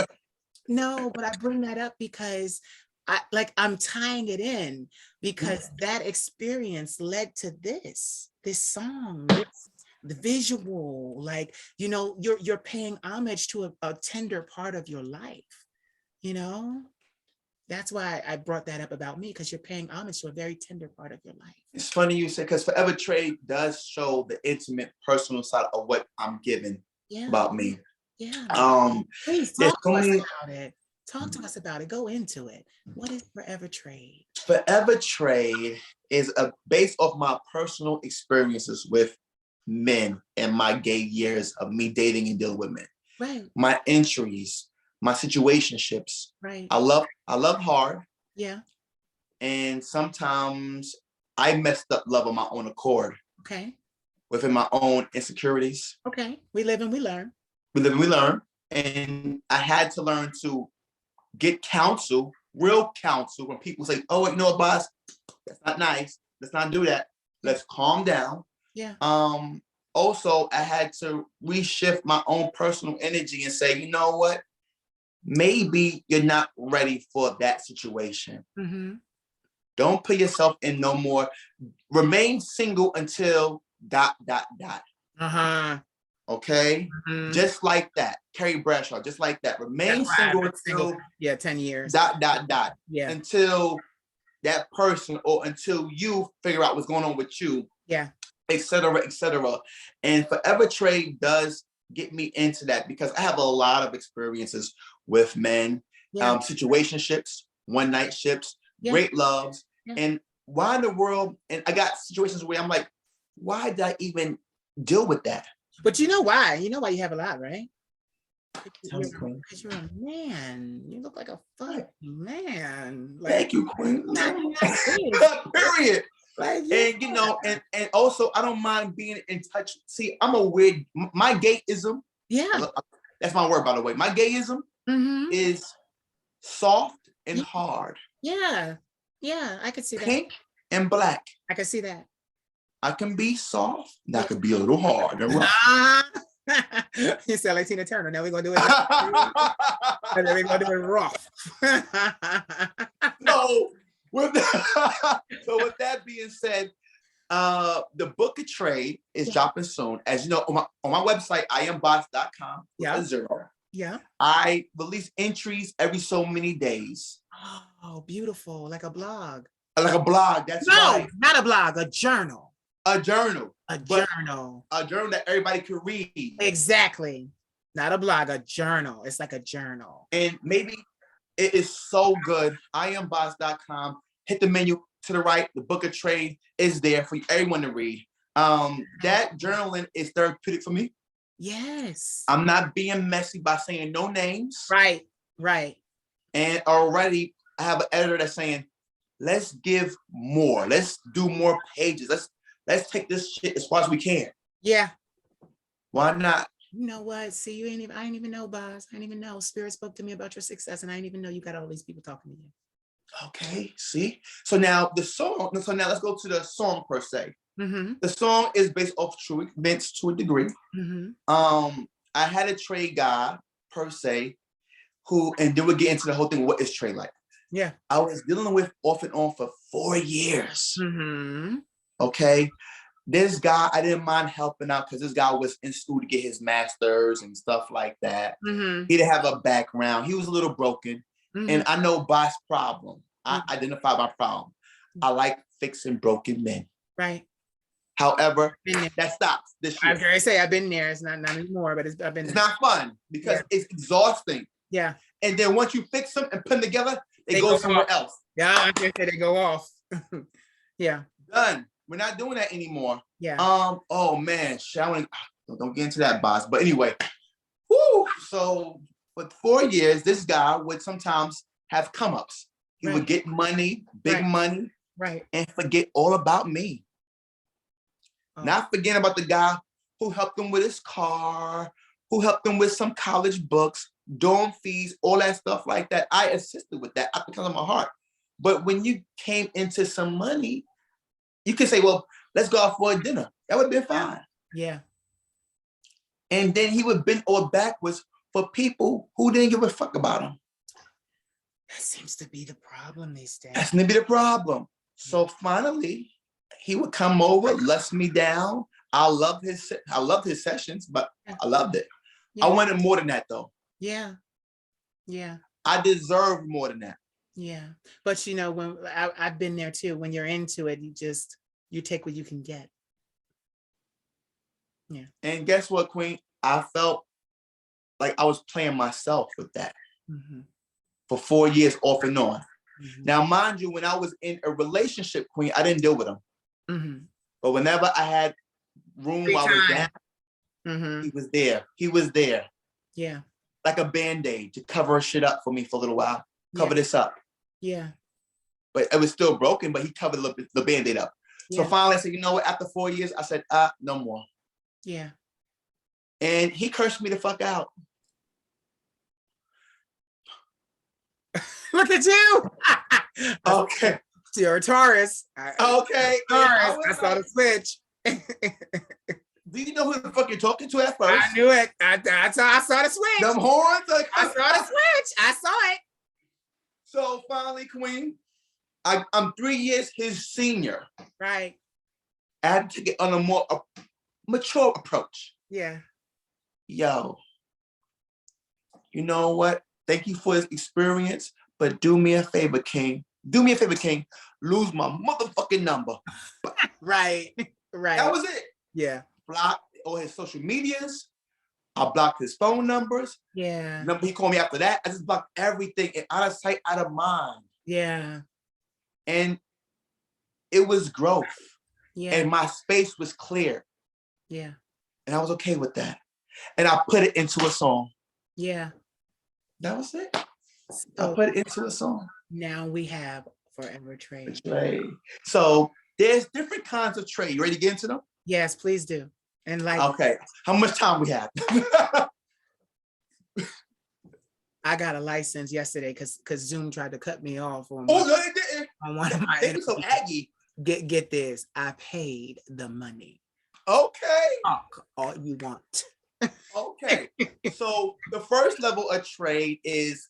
[SPEAKER 1] no, but I bring that up because I'm tying it in because that experience led to this song, the visual, like, you know, you're paying homage to a tender part of your life, you know? That's why I brought that up about me, because you're paying homage to a very tender part of your life.
[SPEAKER 2] It's funny you say, because Forever Trade does show the intimate, personal side of what I'm giving about me.
[SPEAKER 1] Yeah. Please talk to us about it. Talk to us about it. Go into it. What is Forever Trade?
[SPEAKER 2] Forever Trade is based off my personal experiences with men and my gay years of me dating and dealing with men.
[SPEAKER 1] Right.
[SPEAKER 2] My entries, my situationships.
[SPEAKER 1] Right.
[SPEAKER 2] I love hard.
[SPEAKER 1] Yeah.
[SPEAKER 2] And sometimes I messed up love on my own accord.
[SPEAKER 1] Okay.
[SPEAKER 2] Within my own insecurities.
[SPEAKER 1] Okay. We live and we learn.
[SPEAKER 2] We live and we learn. And I had to learn to get counsel, real counsel, when people say, oh, you know what, boss? That's not nice. Let's not do that. Let's calm down.
[SPEAKER 1] Yeah.
[SPEAKER 2] Also, I had to reshift my own personal energy and say, you know what? Maybe you're not ready for that situation.
[SPEAKER 1] Mm-hmm.
[SPEAKER 2] Don't put yourself in no more. Remain single until ...
[SPEAKER 1] Uh-huh.
[SPEAKER 2] Okay?
[SPEAKER 1] Mm-hmm.
[SPEAKER 2] Just like that. Carrie Bradshaw, just like that. Remain single until ...
[SPEAKER 1] 10 years. ...
[SPEAKER 2] Yeah. Until that person or until you figure out what's going on with you.
[SPEAKER 1] Yeah.
[SPEAKER 2] Etc. Etc. And Forever Trade does get me into that because I have a lot of experiences with men, situationships, one night ships, great loves. And why in the world? And I got situations where I'm like, why did I even deal with that?
[SPEAKER 1] But you know why? You know why you have a lot, right?
[SPEAKER 2] Tell me, Queen.
[SPEAKER 1] Because you're a man. You look like a fucking man. Like,
[SPEAKER 2] thank you, Queen. Period.
[SPEAKER 1] Like,
[SPEAKER 2] and you know, and also I don't mind being in touch. See, I'm a weird. My gayism.
[SPEAKER 1] Yeah.
[SPEAKER 2] That's my word, by the way. My gayism is soft and hard.
[SPEAKER 1] Yeah. Yeah, I could see that.
[SPEAKER 2] Pink and black.
[SPEAKER 1] I can see that.
[SPEAKER 2] I can be soft, and I can be a little hard and rough.
[SPEAKER 1] You sound like Tina Turner. Now we're gonna do it. And then we're gonna do it rough.
[SPEAKER 2] No. So with that being said, the book of trade is dropping soon. As you know, on my website, IamBoss.com.
[SPEAKER 1] Yeah.
[SPEAKER 2] I release entries every so many days.
[SPEAKER 1] Oh, beautiful. Like a blog.
[SPEAKER 2] Like a blog, that's right.
[SPEAKER 1] No, not a blog, a journal.
[SPEAKER 2] A journal.
[SPEAKER 1] A journal.
[SPEAKER 2] A journal that everybody can read.
[SPEAKER 1] Exactly. Not a blog, a journal. It's like a journal.
[SPEAKER 2] And maybe it is so good. IamBoss.com. Hit the menu to the right. The book of trade is there for everyone to read. That journaling is therapeutic for me.
[SPEAKER 1] Yes.
[SPEAKER 2] I'm not being messy by saying no names.
[SPEAKER 1] Right, right.
[SPEAKER 2] And already I have an editor that's saying, let's give more. Let's do more pages. Let's take this shit as far as we can.
[SPEAKER 1] Yeah.
[SPEAKER 2] Why not?
[SPEAKER 1] You know what? See, I didn't even know, boss. I didn't even know. Spirit spoke to me about your success, and I didn't even know you got all these people talking to you.
[SPEAKER 2] Okay, see? So now let's go to the song per se.
[SPEAKER 1] Mm-hmm.
[SPEAKER 2] The song is based off true events to a degree.
[SPEAKER 1] Mm-hmm.
[SPEAKER 2] I had a trade guy per se and then we'll get into the whole thing. What is trade like?
[SPEAKER 1] Yeah.
[SPEAKER 2] I was dealing with off and on for 4 years.
[SPEAKER 1] Mm-hmm.
[SPEAKER 2] Okay. This guy, I didn't mind helping out because this guy was in school to get his master's and stuff like that.
[SPEAKER 1] Mm-hmm.
[SPEAKER 2] He didn't have a background. He was a little broken.
[SPEAKER 1] Mm-hmm.
[SPEAKER 2] And I know Boss problem. I identify my problem. I like fixing broken men.
[SPEAKER 1] Right.
[SPEAKER 2] However, that stops this year.
[SPEAKER 1] I was going to say, I've been there. It's not anymore, but I've been there.
[SPEAKER 2] It's not fun because it's exhausting.
[SPEAKER 1] Yeah.
[SPEAKER 2] And then once you fix them and put them together, they go somewhere else.
[SPEAKER 1] Yeah, I was going to say they go off. Yeah.
[SPEAKER 2] Done. We're not doing that anymore.
[SPEAKER 1] Yeah.
[SPEAKER 2] Oh man, showering. Don't get into that, boss. But anyway, so for 4 years, this guy would sometimes have come-ups. He would get money, big money, and forget all about me. Not forgetting about the guy who helped him with his car, who helped him with some college books, dorm fees, all that stuff like that. I assisted with that because of my heart. But when you came into some money, you could say, well, let's go out for a dinner. That would have been fine.
[SPEAKER 1] Yeah.
[SPEAKER 2] And then he would bend over backwards for people who didn't give a fuck about him.
[SPEAKER 1] That seems to be the problem these days.
[SPEAKER 2] That's going to be the problem. So finally, he would come over, lust me down. I loved his sessions, but I loved it. Yeah. I wanted more than that, though.
[SPEAKER 1] Yeah. Yeah.
[SPEAKER 2] I deserve more than that.
[SPEAKER 1] Yeah. But you know, when I've been there too, when you're into it, you take what you can get. Yeah.
[SPEAKER 2] And guess what, Queen? I felt like I was playing myself with that.
[SPEAKER 1] Mm-hmm.
[SPEAKER 2] for 4 years off and on.
[SPEAKER 1] Mhm.
[SPEAKER 2] Now, mind you, when I was in a relationship, Queen, I didn't deal with him.
[SPEAKER 1] Mhm.
[SPEAKER 2] But whenever I had room
[SPEAKER 1] Free
[SPEAKER 2] while I was
[SPEAKER 1] time.
[SPEAKER 2] down,
[SPEAKER 1] Mhm.
[SPEAKER 2] he was there. He was there.
[SPEAKER 1] Yeah.
[SPEAKER 2] Like a Band-Aid to cover shit up for me for a little while. Cover
[SPEAKER 1] Yeah.
[SPEAKER 2] this up.
[SPEAKER 1] Yeah.
[SPEAKER 2] But it was still broken, but he covered the Band-Aid up. So
[SPEAKER 1] Yeah.
[SPEAKER 2] finally I said, you know what? After 4 years, I said, no more.
[SPEAKER 1] Yeah.
[SPEAKER 2] And he cursed me the fuck out.
[SPEAKER 1] Look at you.
[SPEAKER 2] Okay.
[SPEAKER 1] You're a Taurus.
[SPEAKER 2] Okay.
[SPEAKER 1] Taurus. I saw the switch.
[SPEAKER 2] Do you know who the fuck you're talking to at first?
[SPEAKER 1] I knew it. I saw the switch.
[SPEAKER 2] Them horns?
[SPEAKER 1] I saw the switch. I saw it.
[SPEAKER 2] So finally, Queen, I'm 3 years his senior.
[SPEAKER 1] Right.
[SPEAKER 2] I had to get on a more mature approach.
[SPEAKER 1] Yeah.
[SPEAKER 2] Yo, you know what? Thank you for this experience, but do me a favor, King. Do me a favor, King. Lose my motherfucking number.
[SPEAKER 1] Right. Right.
[SPEAKER 2] That was it.
[SPEAKER 1] Yeah.
[SPEAKER 2] Block all his social medias. I blocked his phone numbers.
[SPEAKER 1] Yeah.
[SPEAKER 2] Number he called me after that. I just blocked everything, and out of sight, out of mind.
[SPEAKER 1] Yeah.
[SPEAKER 2] And it was growth.
[SPEAKER 1] Yeah.
[SPEAKER 2] And my space was clear.
[SPEAKER 1] Yeah.
[SPEAKER 2] And I was okay with that. And I put it into a song.
[SPEAKER 1] Yeah.
[SPEAKER 2] That was it.
[SPEAKER 1] So
[SPEAKER 2] I put it into a song.
[SPEAKER 1] now we have Forever Trade.
[SPEAKER 2] Trade. So there's different kinds of trade. You ready to get into them?
[SPEAKER 1] Yes, please do. And like,
[SPEAKER 2] Okay. How much time we have?
[SPEAKER 1] I got a license yesterday because Zoom tried to cut me off on
[SPEAKER 2] Oh, no, they didn't.
[SPEAKER 1] one of my
[SPEAKER 2] They were so aggy.
[SPEAKER 1] Get this. I paid the money.
[SPEAKER 2] Okay.
[SPEAKER 1] Talk all you want.
[SPEAKER 2] Okay. So the first level of trade is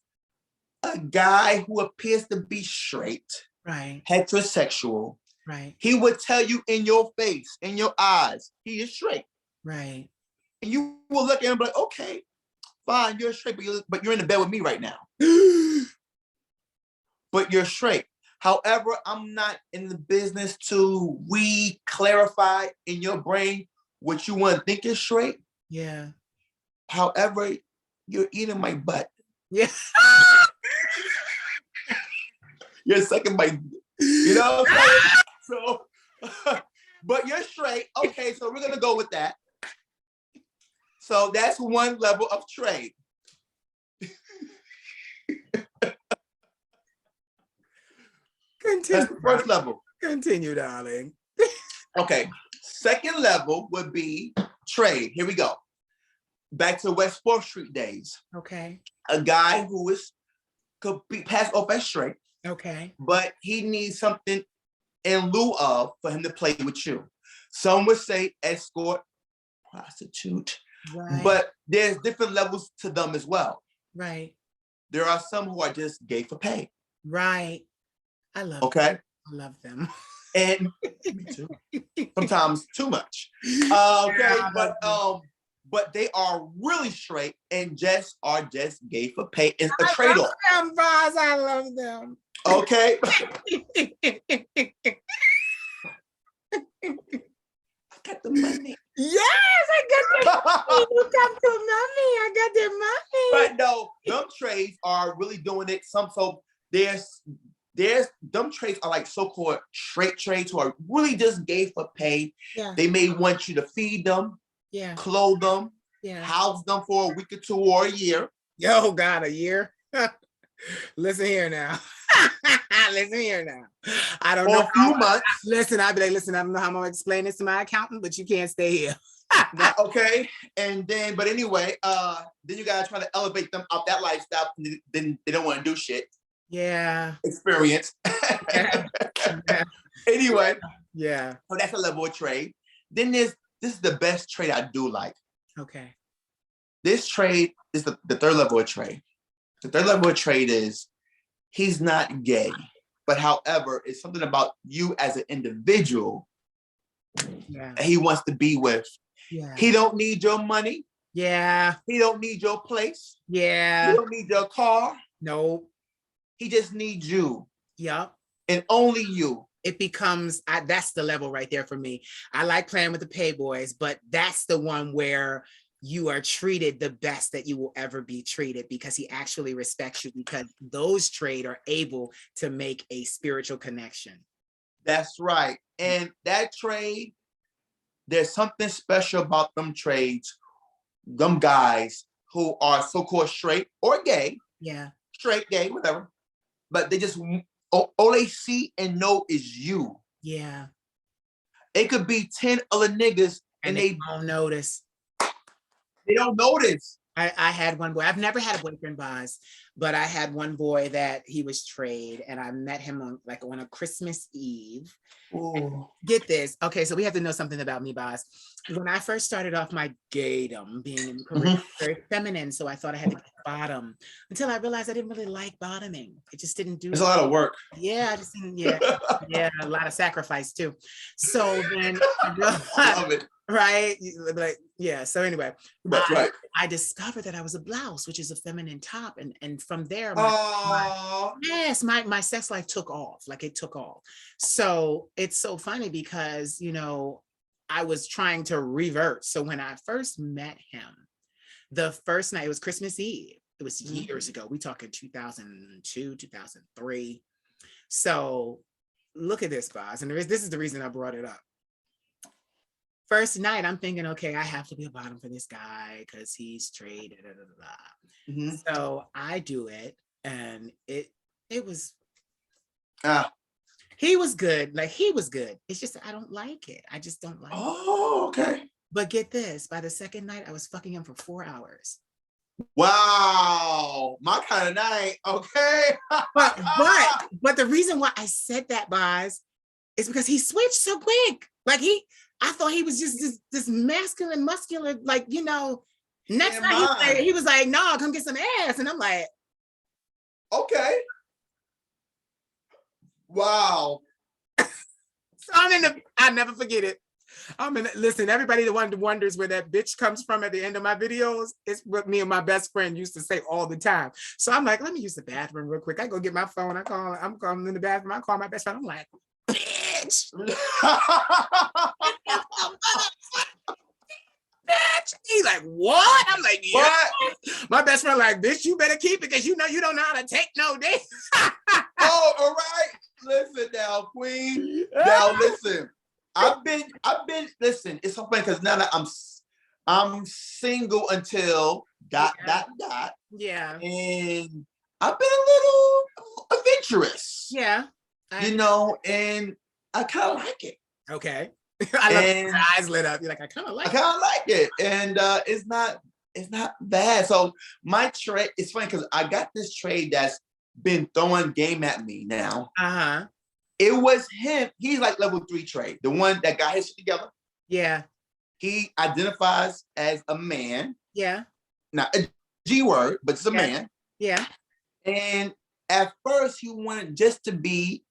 [SPEAKER 2] a guy who appears to be straight,
[SPEAKER 1] Right.
[SPEAKER 2] heterosexual.
[SPEAKER 1] Right.
[SPEAKER 2] He would tell you in your face, in your eyes, he is straight.
[SPEAKER 1] Right.
[SPEAKER 2] And you will look at him and be like, okay, fine, you're straight, but you're in the bed with me right now. But you're straight. However, I'm not in the business to re-clarify in your brain what you want to think is straight.
[SPEAKER 1] Yeah.
[SPEAKER 2] However, you're eating my butt.
[SPEAKER 1] Yeah.
[SPEAKER 2] You're sucking my, you know what I'm saying? So, but you're straight. Okay, so we're gonna go with that. So that's one level of trade.
[SPEAKER 1] Continue.
[SPEAKER 2] That's the first level.
[SPEAKER 1] Continue, darling.
[SPEAKER 2] Okay, second level would be trade. Here we go. Back to West 4th Street days.
[SPEAKER 1] Okay.
[SPEAKER 2] A guy who could be passed off as straight,
[SPEAKER 1] Okay.
[SPEAKER 2] but he needs something in lieu of for him to play with you. Some would say escort, prostitute,
[SPEAKER 1] Right.
[SPEAKER 2] but there's different levels to them as well.
[SPEAKER 1] Right.
[SPEAKER 2] There are some who are just gay for pay.
[SPEAKER 1] Right. I love them.
[SPEAKER 2] Okay.
[SPEAKER 1] I love them.
[SPEAKER 2] And me too. Sometimes too much. Okay,
[SPEAKER 1] Yeah,
[SPEAKER 2] but they are really straight and are just gay for pay. It's a trade-off.
[SPEAKER 1] I love them, Boz. I love them.
[SPEAKER 2] Okay. I got the money.
[SPEAKER 1] Yes, I got their money. You got the money. I got their money.
[SPEAKER 2] But no, them trades are really doing it. So there's them trades are like so-called straight trades who are really just gay for pay.
[SPEAKER 1] Yeah.
[SPEAKER 2] They may want you to feed them,
[SPEAKER 1] Yeah.
[SPEAKER 2] clothe them,
[SPEAKER 1] Yeah.
[SPEAKER 2] house them for a week or two or a year.
[SPEAKER 1] Yo, God, a year. Listen here now. Listen here now. I don't
[SPEAKER 2] Or
[SPEAKER 1] know.
[SPEAKER 2] a few months.
[SPEAKER 1] Listen, I'll be like, listen, I don't know how I'm gonna explain this to my accountant, but you can't stay here.
[SPEAKER 2] Okay. And then, but anyway, then you gotta try to elevate them out that lifestyle. Then they don't want to do shit.
[SPEAKER 1] Yeah.
[SPEAKER 2] Experience.
[SPEAKER 1] Yeah. Yeah.
[SPEAKER 2] Anyway,
[SPEAKER 1] Yeah.
[SPEAKER 2] so that's a level of trade. Then this is the best trade I do like.
[SPEAKER 1] Okay.
[SPEAKER 2] This trade is the third level of trade. The third level of trade is he's not gay, but however, it's something about you as an individual
[SPEAKER 1] Yeah.
[SPEAKER 2] that he wants to be with.
[SPEAKER 1] Yeah.
[SPEAKER 2] He don't need your money.
[SPEAKER 1] Yeah.
[SPEAKER 2] He don't need your place.
[SPEAKER 1] Yeah.
[SPEAKER 2] He don't need your car.
[SPEAKER 1] Nope.
[SPEAKER 2] He just needs you
[SPEAKER 1] Yup.
[SPEAKER 2] and only you.
[SPEAKER 1] It becomes, that's the level right there for me. I like playing with the pay boys, but that's the one where you are treated the best that you will ever be treated, because he actually respects you, because those trade are able to make a spiritual connection.
[SPEAKER 2] That's right. And that trade, there's something special about them trades, them guys who are so-called straight or gay.
[SPEAKER 1] Yeah.
[SPEAKER 2] Straight, gay, whatever. But they just, all they see and know is you.
[SPEAKER 1] Yeah.
[SPEAKER 2] It could be 10 other niggas
[SPEAKER 1] And they don't notice.
[SPEAKER 2] They don't notice.
[SPEAKER 1] I had one boy. I've never had a boyfriend, Boz, but I had one boy that he was straight, and I met him on a Christmas Eve. Get this. Okay, so we have to know something about me, Boz. When I first started off my gaydom, being in Korea, very feminine, so I thought I had to get bottom, until I realized I didn't really like bottoming. It just didn't do.
[SPEAKER 2] It's a lot of work.
[SPEAKER 1] Yeah, I just didn't. Yeah, yeah, a lot of sacrifice too. So then,
[SPEAKER 2] I love it.
[SPEAKER 1] Right? Like, yeah. So anyway,
[SPEAKER 2] that's right.
[SPEAKER 1] I discovered that I was a blouse, which is a feminine top, and from there, my sex life took off. Like, it took off. So it's so funny because, you know, I was trying to revert. So when I first met him, the first night, it was Christmas Eve. It was years ago. We talking 2002, 2003. So look at this, Boz, and this is the reason I brought it up. First night, I'm thinking, okay, I have to be a bottom for this guy because he's straight. So I do it, and it was. He was good. Like, he was good. It's just I don't like it. I just don't like it.
[SPEAKER 2] Oh, okay.
[SPEAKER 1] But get this: by the second night, I was fucking him for 4 hours.
[SPEAKER 2] Wow, my kind of night. Okay.
[SPEAKER 1] but the reason why I said that, Boz, is because he switched so quick. Like, I thought he was just this masculine, muscular, like, you know. Next night he was like, "No, come get some ass," and I'm like,
[SPEAKER 2] "Okay." Wow.
[SPEAKER 1] So I'll never forget it. Listen, everybody that wonders where that bitch comes from at the end of my videos, it's what me and my best friend used to say all the time. So I'm like, let me use the bathroom real quick. I go get my phone. I'm calling in the bathroom. I call my best friend. I'm like, bitch. Bitch. He's like, what? I'm like, yeah. What? My best friend like, bitch, you better keep it because you know you don't know how to take no dick.
[SPEAKER 2] Oh, all right. Listen now, queen. Now listen. I've been listen, it's so funny because now that I'm single until ...
[SPEAKER 1] Yeah.
[SPEAKER 2] And I've been a little adventurous.
[SPEAKER 1] Yeah.
[SPEAKER 2] You know, and I kind of like it.
[SPEAKER 1] Okay. I love your eyes lit up. You're like, I kind of like
[SPEAKER 2] it. And it's not bad. So my trade, it's funny because I got this trade that's been throwing game at me now. It was him. He's like level 3 trade, the one that got his shit together.
[SPEAKER 1] Yeah.
[SPEAKER 2] He identifies as a man.
[SPEAKER 1] Yeah.
[SPEAKER 2] Not a G word, but it's a man.
[SPEAKER 1] Yeah.
[SPEAKER 2] And at first he wanted just to be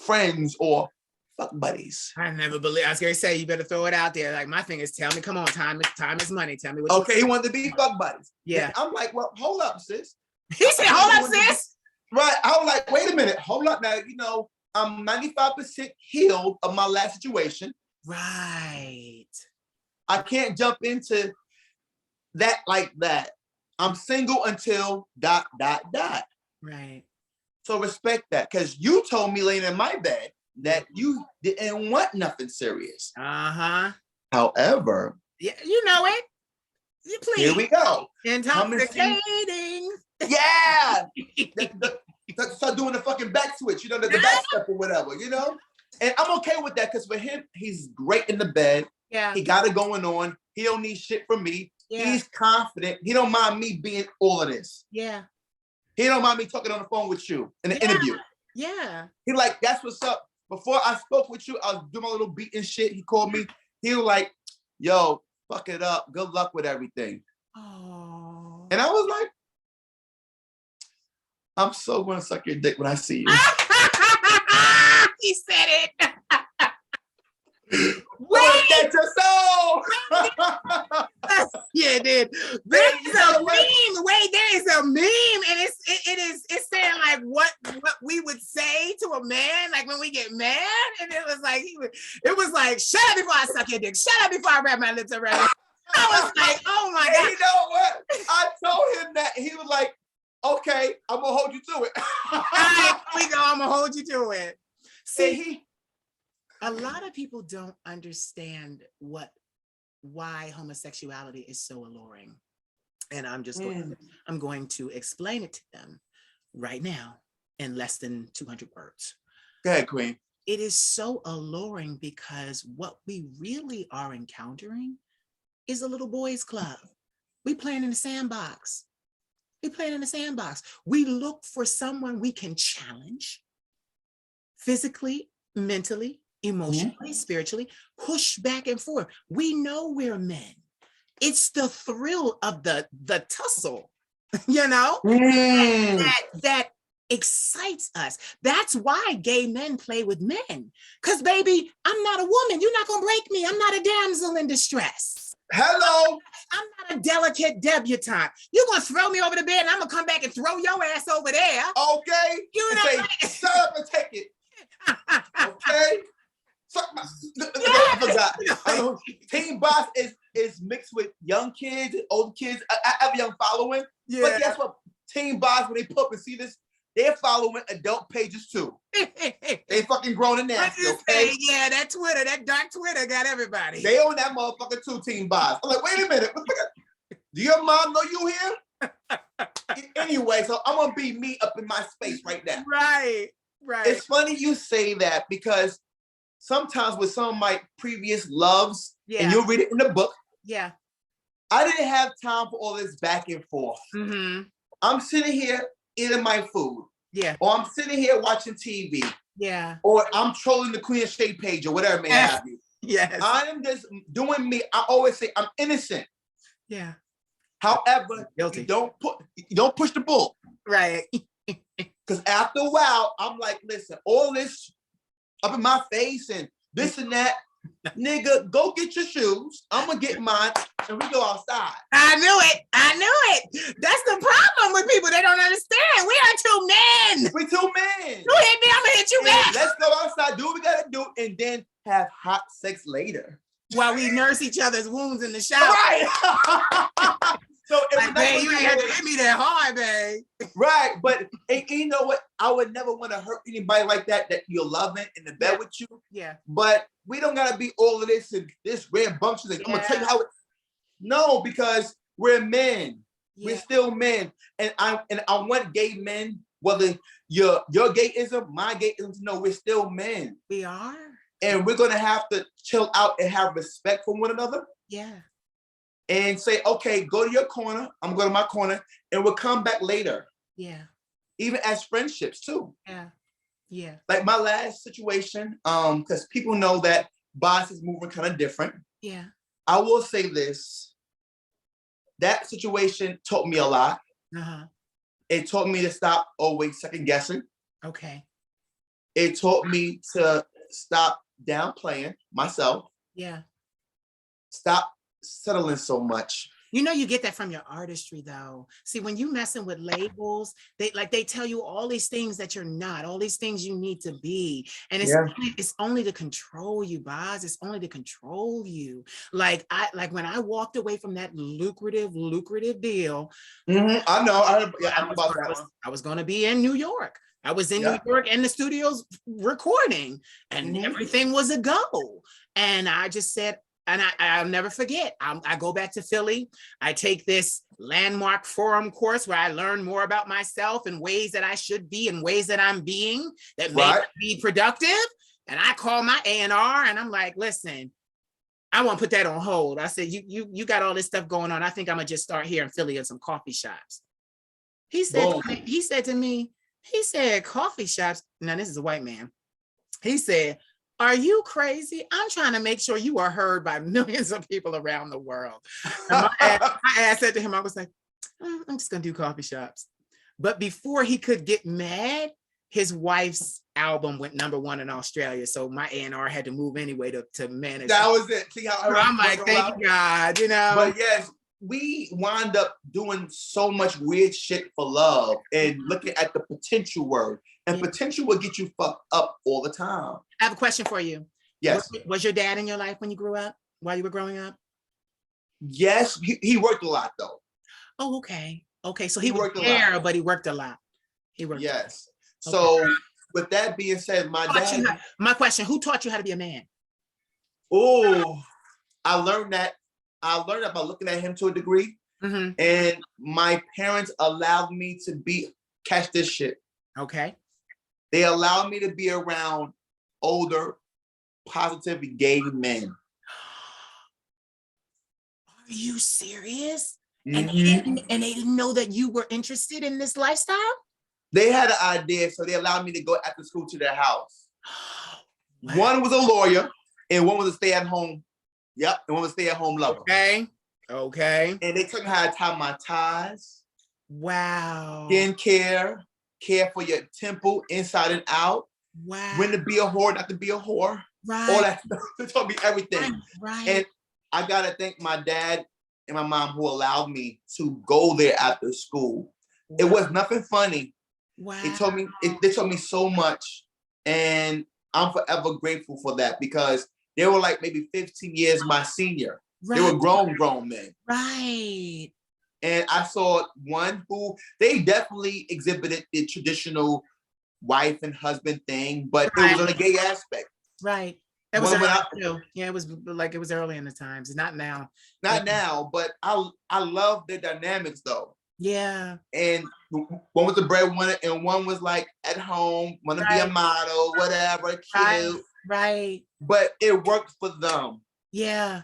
[SPEAKER 2] friends or fuck buddies.
[SPEAKER 1] I never believe. I was gonna say, you better throw it out there. Like, my thing is, tell me, come on, time is money. Tell me what.
[SPEAKER 2] Okay, he wanted to be fuck buddies.
[SPEAKER 1] Yeah.
[SPEAKER 2] And I'm like, well, hold up, sis.
[SPEAKER 1] He said, hold up, sis.
[SPEAKER 2] Right. I was like, wait a minute, hold up. Now, you know, I'm 95% healed of my last situation.
[SPEAKER 1] Right.
[SPEAKER 2] I can't jump into that like that. I'm single until ...
[SPEAKER 1] Right.
[SPEAKER 2] So respect that, because you told me laying in my bed that you didn't want nothing serious. However,
[SPEAKER 1] yeah, you know it. Please.
[SPEAKER 2] Here we go.
[SPEAKER 1] Intoxicating.
[SPEAKER 2] Yeah. Start doing the fucking back switch, you know, the back step or whatever, you know? And I'm okay with that because for him, he's great in the bed.
[SPEAKER 1] Yeah.
[SPEAKER 2] He got it going on. He don't need shit from me.
[SPEAKER 1] Yeah.
[SPEAKER 2] He's confident. He don't mind me being all of this.
[SPEAKER 1] Yeah.
[SPEAKER 2] He don't mind me talking on the phone with you in an interview.
[SPEAKER 1] Yeah.
[SPEAKER 2] He like, that's what's up. Before I spoke with you, I was doing my little beat and shit. He called me. He was like, yo, fuck it up. Good luck with everything.
[SPEAKER 1] Oh.
[SPEAKER 2] And I was like, I'm so going to suck your dick when I see you.
[SPEAKER 1] He said it.
[SPEAKER 2] Wait, get your soul.
[SPEAKER 1] Yeah, it did. There's a meme. Wait, there is a meme, and it's saying like what we would say to a man, like when we get mad, and it was like it was like, shut up before I suck your dick. Shut up before I wrap my lips around it. I was like, oh my
[SPEAKER 2] And
[SPEAKER 1] God.
[SPEAKER 2] you know what? I told him that. He was like, okay, I'm gonna hold you to it.
[SPEAKER 1] All right, here we go. I'm gonna hold you to it. See,
[SPEAKER 2] See,
[SPEAKER 1] a lot of people don't understand why homosexuality is so alluring. And I'm going to explain it to them right now in less than 200 words.
[SPEAKER 2] go ahead, Queen.
[SPEAKER 1] It is so alluring because what we really are encountering is a little boys club. We playing in the sandbox. We look for someone we can challenge physically, mentally, emotionally, spiritually, push back and forth. We know we're men. It's the thrill of the tussle, that excites us. That's why gay men play with men. Because baby, I'm not a woman. You're not gonna break me. I'm not a damsel in distress.
[SPEAKER 2] Hello.
[SPEAKER 1] I'm not a delicate debutante. You're gonna throw me over the bed and I'm gonna come back and throw your ass over there.
[SPEAKER 2] Okay.
[SPEAKER 1] You know,
[SPEAKER 2] say, shut up and take it. Okay. I forgot. Teen Boss is mixed with young kids, old kids. I have a young following.
[SPEAKER 1] Yeah.
[SPEAKER 2] But guess what? Teen Boss, when they put up and see this, they're following adult pages too. They fucking grown and nasty, okay?
[SPEAKER 1] Yeah, that dark Twitter got everybody.
[SPEAKER 2] They own that motherfucker too, Teen Boss. I'm like, wait a minute. Do your mom know you here? Anyway, so I'm gonna be me up in my space right now.
[SPEAKER 1] Right.
[SPEAKER 2] It's funny you say that because sometimes with some of my previous loves, and you'll read it in the book.
[SPEAKER 1] Yeah.
[SPEAKER 2] I didn't have time for all this back and forth.
[SPEAKER 1] Mm-hmm.
[SPEAKER 2] I'm sitting here eating my food.
[SPEAKER 1] Yeah.
[SPEAKER 2] Or I'm sitting here watching TV.
[SPEAKER 1] Yeah.
[SPEAKER 2] Or I'm trolling the Queen of Shade page or whatever it may have you.
[SPEAKER 1] Yes.
[SPEAKER 2] I am just doing me. I always say I'm innocent.
[SPEAKER 1] Yeah.
[SPEAKER 2] However,
[SPEAKER 1] guilty.
[SPEAKER 2] You don't push the bull.
[SPEAKER 1] Right.
[SPEAKER 2] Because after a while, I'm like, listen, all this up in my face and this and that. Nigga, go get your shoes. I'm gonna get mine and we go outside.
[SPEAKER 1] I knew it. That's the problem with people. They don't understand. We are two men.
[SPEAKER 2] We two men.
[SPEAKER 1] You hit me, I'm gonna hit you back.
[SPEAKER 2] Let's go outside, do what we gotta do, and then have hot sex later.
[SPEAKER 1] While we nurse each other's wounds in the shower.
[SPEAKER 2] Right. So it
[SPEAKER 1] like, babe, you ain't have to hit me that hard, babe.
[SPEAKER 2] Right, but you know what? I would never want to hurt anybody like that you're loving in the bed with you.
[SPEAKER 1] Yeah.
[SPEAKER 2] But we don't gotta be all of this and this rambunctious. I'm gonna tell you how. No, because we're men. Yeah. We're still men, and I want gay men, whether your gayism, my gayism, to know we're still men.
[SPEAKER 1] We are,
[SPEAKER 2] and we're gonna have to chill out and have respect for one another.
[SPEAKER 1] Yeah.
[SPEAKER 2] And say, okay, go to your corner. I'm going to my corner, and we'll come back later.
[SPEAKER 1] Yeah.
[SPEAKER 2] Even as friendships too.
[SPEAKER 1] Yeah. Yeah.
[SPEAKER 2] Like my last situation, because people know that B0S is moving kind of different.
[SPEAKER 1] Yeah.
[SPEAKER 2] I will say this. That situation taught me a lot.
[SPEAKER 1] Uh-huh.
[SPEAKER 2] It taught me to stop always second guessing.
[SPEAKER 1] Okay.
[SPEAKER 2] It taught me to stop downplaying myself.
[SPEAKER 1] Yeah.
[SPEAKER 2] Stop settling so much.
[SPEAKER 1] You know, you get that from your artistry though. See, when you messing with labels, they tell you all these things that you're not, all these things you need to be. And it's only to control you, B0S. It's only to control you. Like when I walked away from that lucrative deal.
[SPEAKER 2] Mm-hmm. I know.
[SPEAKER 1] I was going to be in New York. I was in New York in the studios recording, and everything was a go. And I just said, and I'll never forget, I go back to Philly. I take this landmark forum course where I learn more about myself and ways that I should be and ways that I'm being that may be productive. And I call my A&R and I'm like, listen, I won't put that on hold. I said, you got all this stuff going on. I think I'm gonna just start here in Philly at some coffee shops. He said to me, coffee shops. Now this is a white man. He said, are you crazy? I'm trying to make sure you are heard by millions of people around the world. And my ass said to him, I was like, I'm just gonna do coffee shops. But before he could get mad, his wife's album went #1 in Australia. So my A&R had to move anyway to manage.
[SPEAKER 2] That was it. See how
[SPEAKER 1] I'm like, thank you, God, you know.
[SPEAKER 2] But yes, we wind up doing so much weird shit for love and looking at the potential word. And potential will get you fucked up all the time.
[SPEAKER 1] I have a question for you.
[SPEAKER 2] Yes.
[SPEAKER 1] Was your dad in your life when you grew up, while you were growing up?
[SPEAKER 2] Yes, he worked a lot though.
[SPEAKER 1] Oh, okay. Okay, so
[SPEAKER 2] He
[SPEAKER 1] he was
[SPEAKER 2] worked a lot.
[SPEAKER 1] there, but he worked a lot. He worked.
[SPEAKER 2] Yes.
[SPEAKER 1] Okay.
[SPEAKER 2] So with that being said,
[SPEAKER 1] My question: who taught you how to be a man?
[SPEAKER 2] Oh, I learned that by looking at him to a degree.
[SPEAKER 1] Mm-hmm.
[SPEAKER 2] And my parents allowed me to catch this shit.
[SPEAKER 1] Okay.
[SPEAKER 2] They allowed me to be around older, positive gay men.
[SPEAKER 1] Are you serious?
[SPEAKER 2] Mm-hmm.
[SPEAKER 1] And they didn't know that you were interested in this lifestyle?
[SPEAKER 2] They had an idea, so they allowed me to go after school to their house.
[SPEAKER 1] Wow.
[SPEAKER 2] One was a lawyer, and one was a stay-at-home. Yep, and one was a stay-at-home lover.
[SPEAKER 1] Okay. Okay.
[SPEAKER 2] And they took me how to tie my ties.
[SPEAKER 1] Wow.
[SPEAKER 2] Skin care for your temple inside and out.
[SPEAKER 1] Wow.
[SPEAKER 2] When to be a whore, not to be a whore.
[SPEAKER 1] Right.
[SPEAKER 2] All that stuff. They told me everything.
[SPEAKER 1] Right.
[SPEAKER 2] And I gotta thank my dad and my mom who allowed me to go there after school. Wow. It was nothing funny.
[SPEAKER 1] Wow.
[SPEAKER 2] They told me so much. And I'm forever grateful for that because they were like maybe 15 years my senior. Right. They were grown men. Right. And I saw one who they definitely exhibited the traditional wife and husband thing, but right. It was on a gay aspect.
[SPEAKER 1] Right. It was early too. Yeah, it was early in the times. Not now.
[SPEAKER 2] Not now, but I love the dynamics though. Yeah. And one was the breadwinner and one was like at home, want to be a model, whatever, cute. Right. But it worked for them. Yeah.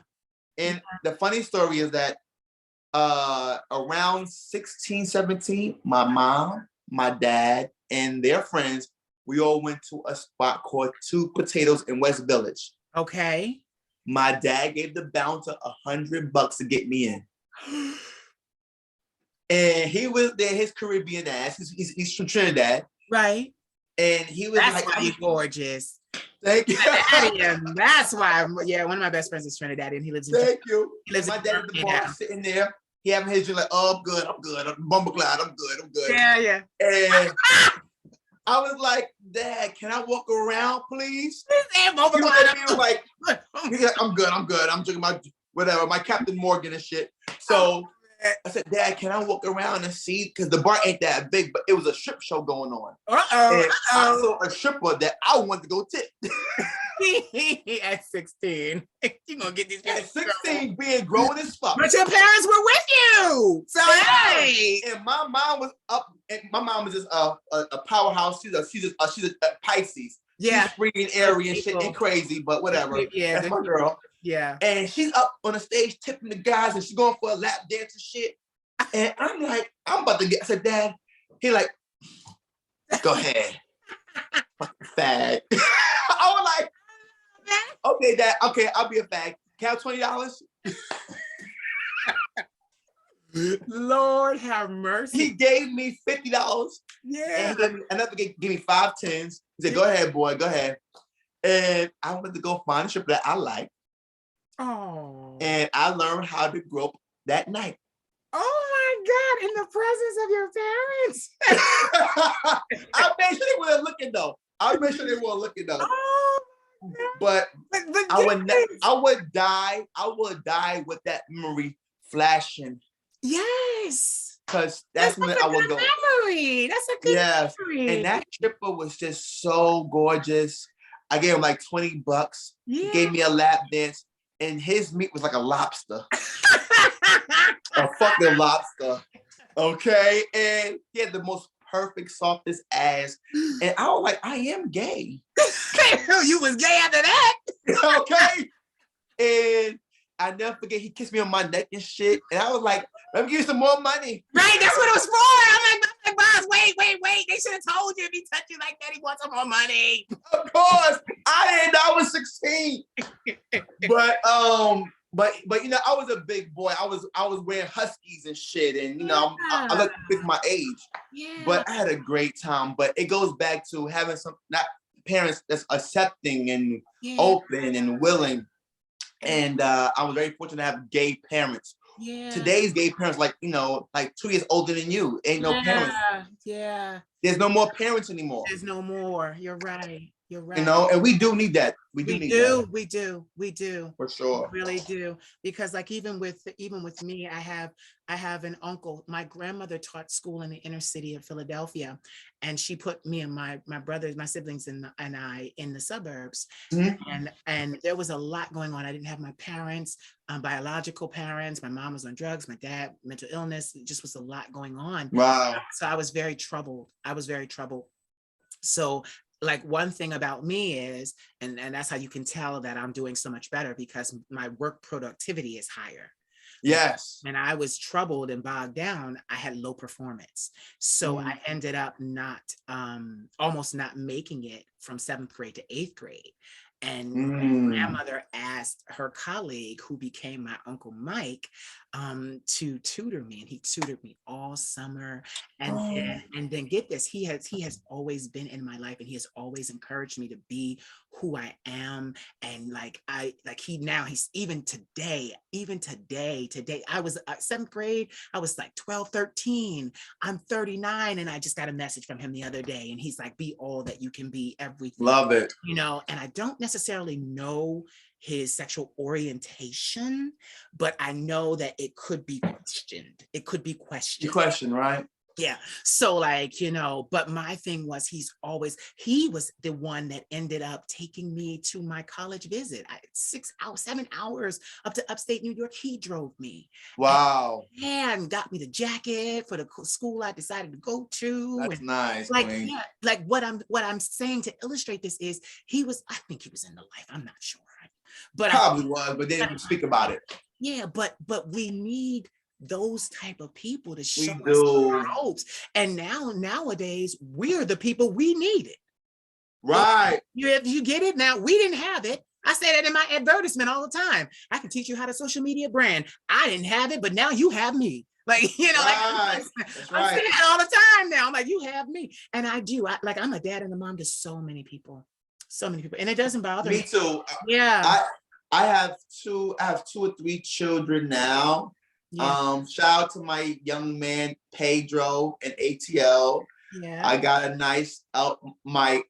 [SPEAKER 2] And the funny story is that around 16, 17, my mom, my dad, and their friends, we all went to a spot called Two Potatoes in West Village. Okay. My dad gave the bouncer $100 to get me in. And he was there, his Caribbean ass. He's from Trinidad. Right. And he was
[SPEAKER 1] That's why he's gorgeous.
[SPEAKER 2] Thank you.
[SPEAKER 1] That's why, one of my best friends is Trinidadian. He lives in
[SPEAKER 2] Thank you. He lives my dad at the bar sitting there. He having his drink like, oh, I'm good. I'm bumbleclad. I'm good. Yeah, yeah. And I was like, Dad, can I walk around, please? He was like, I'm good. I'm drinking my Captain Morgan and shit. So I said, Dad, can I walk around and see? Because the bar ain't that big, but it was a strip show going on. And I saw a stripper that I wanted to go tip. At 16. You gonna get these people. At 16, being grown as fuck.
[SPEAKER 1] But your parents were with you. So hey.
[SPEAKER 2] And my mom was up, and my mom was just a powerhouse. She's a Pisces. Yeah. She's free and airy and shit and crazy, but whatever. Yeah. That's my girl. Yeah. And she's up on the stage tipping the guys and she's going for a lap dance and shit. And I'm like, I said, Dad, he like, go ahead. Fucking fag. I was like, okay, Dad, okay, I'll be a fag. Can I have $20?
[SPEAKER 1] Lord have mercy.
[SPEAKER 2] He gave me $50. Yeah. And he gave me 5 10s. He said, go ahead, boy, go ahead. And I went to go find a stripper that I like. Oh. And I learned how to grope that night.
[SPEAKER 1] Oh my God, in the presence of your parents.
[SPEAKER 2] I made sure they weren't looking though. Oh, but I would die with that memory flashing. Yes. Because that's when I would go.
[SPEAKER 1] Memory. That's a good memory.
[SPEAKER 2] And that stripper was just so gorgeous. I gave him like $20. Yeah. He gave me a lap dance. And his meat was like a lobster. A fucking lobster. Okay. And he had the most perfect, softest ass. And I was like, I am gay.
[SPEAKER 1] You was gay after that.
[SPEAKER 2] Okay. And I never forget, he kissed me on my neck and shit. And I was like, let me give you some more money.
[SPEAKER 1] Right, that's what it was for. I'm like, boss, wait. They should have told you if he touched you like that, he wants some more money.
[SPEAKER 2] Of course. I didn't know I was 16. But you know, I was a big boy. I was wearing Huskies and shit. And you know, I look big for my age. Yeah. But I had a great time. But it goes back to having not parents that's accepting and open and willing. And I was very fortunate to have gay parents. Yeah. Today's gay parents, like 2 years older than you, ain't no parents. Yeah. There's no more parents anymore.
[SPEAKER 1] There's no more. You're right. You're
[SPEAKER 2] You
[SPEAKER 1] right.
[SPEAKER 2] know, and we do need that. We do
[SPEAKER 1] We
[SPEAKER 2] need that
[SPEAKER 1] do, we do, we do.
[SPEAKER 2] for
[SPEAKER 1] We
[SPEAKER 2] sure.
[SPEAKER 1] really do. Because like even with me, I have an uncle. My grandmother taught school in the inner city of Philadelphia, and she put me and my brothers, my siblings, and I in the suburbs.
[SPEAKER 2] Mhm.
[SPEAKER 1] And there was a lot going on. I didn't have my parents, biological parents. My mom was on drugs. My dad, mental illness. It just was a lot going on.
[SPEAKER 2] Wow.
[SPEAKER 1] So I was very troubled. I was very troubled. So like one thing about me is, and that's how you can tell that I'm doing so much better, because my work productivity is higher.
[SPEAKER 2] Yes.
[SPEAKER 1] And I was troubled and bogged down, I had low performance. So I ended up not, almost not making it from 7th grade to 8th grade. And my grandmother asked her colleague, who became my Uncle Mike, to tutor me, and he tutored me all summer. And then get this, he has always been in my life, and he has always encouraged me to be who I am. And like he's even today, I was 7th grade, I was like 12, 13. I'm 39, and I just got a message from him the other day, and he's like, be all that you can be, everything.
[SPEAKER 2] Love it.
[SPEAKER 1] You know, and I don't necessarily know his sexual orientation, but I know that it could be questioned. It could be
[SPEAKER 2] Your
[SPEAKER 1] questioned.
[SPEAKER 2] question, right?
[SPEAKER 1] Yeah. So like, you know, but my thing was, he was the one that ended up taking me to my college visit. 6 hours, 7 hours up to upstate New York. He drove me.
[SPEAKER 2] Wow.
[SPEAKER 1] And got me the jacket for the school I decided to go to.
[SPEAKER 2] That's nice,
[SPEAKER 1] Like,
[SPEAKER 2] Queen.
[SPEAKER 1] yeah, like what I'm saying to illustrate this is, I think he was in the life. I'm not sure. But
[SPEAKER 2] Probably was, but they didn't speak about it.
[SPEAKER 1] yeah, but we need those type of people to show
[SPEAKER 2] We
[SPEAKER 1] us
[SPEAKER 2] do.
[SPEAKER 1] hopes. And nowadays, we're the people we needed.
[SPEAKER 2] Right.
[SPEAKER 1] You get it? Now, we didn't have it. I say that in my advertisement all the time. I can teach you how to social media brand. I didn't have it, but now you have me. Like, you know,
[SPEAKER 2] right.
[SPEAKER 1] I'm saying it all the time now. I'm like, you have me. And I do. I'm a dad and a mom to so many people. So many people. And it doesn't bother me.
[SPEAKER 2] Me too.
[SPEAKER 1] Yeah.
[SPEAKER 2] I have two or three children now.
[SPEAKER 1] Yeah.
[SPEAKER 2] Shout out to my young man Pedro and ATL.
[SPEAKER 1] Yeah.
[SPEAKER 2] I got a nice my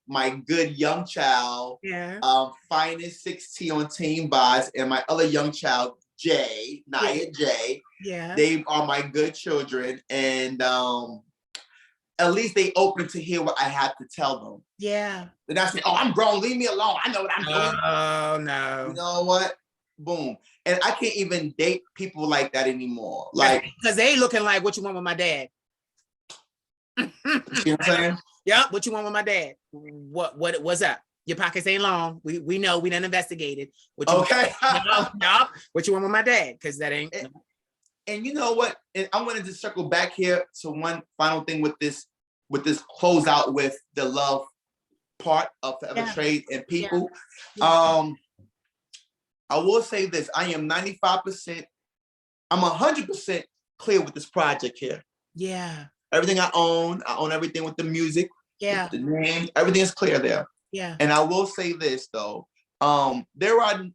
[SPEAKER 2] good young child,
[SPEAKER 1] Yeah.
[SPEAKER 2] finest 16 on Team B0S, and my other young child, Jay, Naya Jay.
[SPEAKER 1] Yeah.
[SPEAKER 2] They are my good children, and at least they open to hear what I have to tell them.
[SPEAKER 1] Yeah.
[SPEAKER 2] They're not saying, "Oh, I'm grown, leave me alone. I know what I'm doing."
[SPEAKER 1] Oh no.
[SPEAKER 2] You know what? Boom. And I can't even date people like that anymore. Like,
[SPEAKER 1] because they looking like, what you want with my dad?
[SPEAKER 2] you know what I'm saying?
[SPEAKER 1] Yep. What you want with my dad? What's up? Your pockets ain't long. We know, we done investigated. What you
[SPEAKER 2] Okay.
[SPEAKER 1] Yup. What you want with my dad? Because that ain't.
[SPEAKER 2] And you know what? And I wanted to circle back here to one final thing with this closeout with the love part of Forever Trade and people.
[SPEAKER 1] Yeah.
[SPEAKER 2] I will say this: I am 95%. I'm 100% clear with this project here.
[SPEAKER 1] Yeah.
[SPEAKER 2] Everything I own everything with the music.
[SPEAKER 1] Yeah.
[SPEAKER 2] The name, everything is clear there.
[SPEAKER 1] Yeah.
[SPEAKER 2] And I will say this though, there are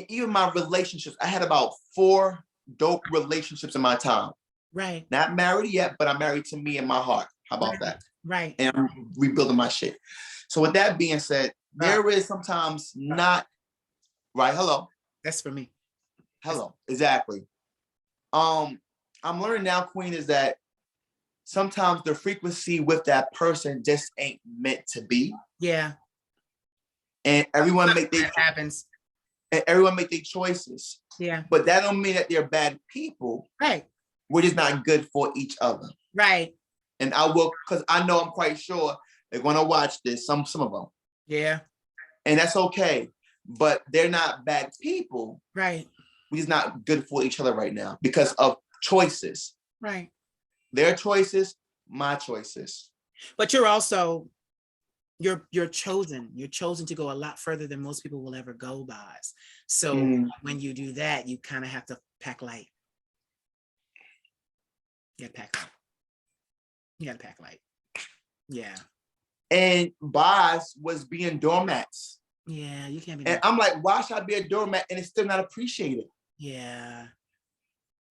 [SPEAKER 2] even my relationships. I had about 4 dope relationships in my time.
[SPEAKER 1] Right.
[SPEAKER 2] Not married yet, but I'm married to me in my heart. How about that?
[SPEAKER 1] Right.
[SPEAKER 2] And I'm rebuilding my shit. So with that being said, there is sometimes not right. Hello.
[SPEAKER 1] That's for me.
[SPEAKER 2] Hello. Exactly. I'm learning now, Queen, is that sometimes the frequency with that person just ain't meant to be.
[SPEAKER 1] Yeah.
[SPEAKER 2] And everyone make their
[SPEAKER 1] happens.
[SPEAKER 2] And everyone make their choices.
[SPEAKER 1] Yeah.
[SPEAKER 2] But that don't mean that they're bad people.
[SPEAKER 1] Right.
[SPEAKER 2] We're just not good for each other.
[SPEAKER 1] Right.
[SPEAKER 2] And I will, because I know I'm quite sure they're gonna watch this, some of them.
[SPEAKER 1] Yeah.
[SPEAKER 2] And that's okay. But they're not bad people.
[SPEAKER 1] Right.
[SPEAKER 2] We're just not good for each other right now because of choices.
[SPEAKER 1] Right.
[SPEAKER 2] Their choices, my choices.
[SPEAKER 1] But you're also, you're chosen. You're chosen to go a lot further than most people will ever go, B0S. So when you do that, you kind of have to pack light. You gotta pack light. You gotta pack light. Yeah.
[SPEAKER 2] And B0S was being doormats.
[SPEAKER 1] Yeah, you can't be.
[SPEAKER 2] And I'm like, why should I be a doormat and it's still not appreciated?
[SPEAKER 1] Yeah.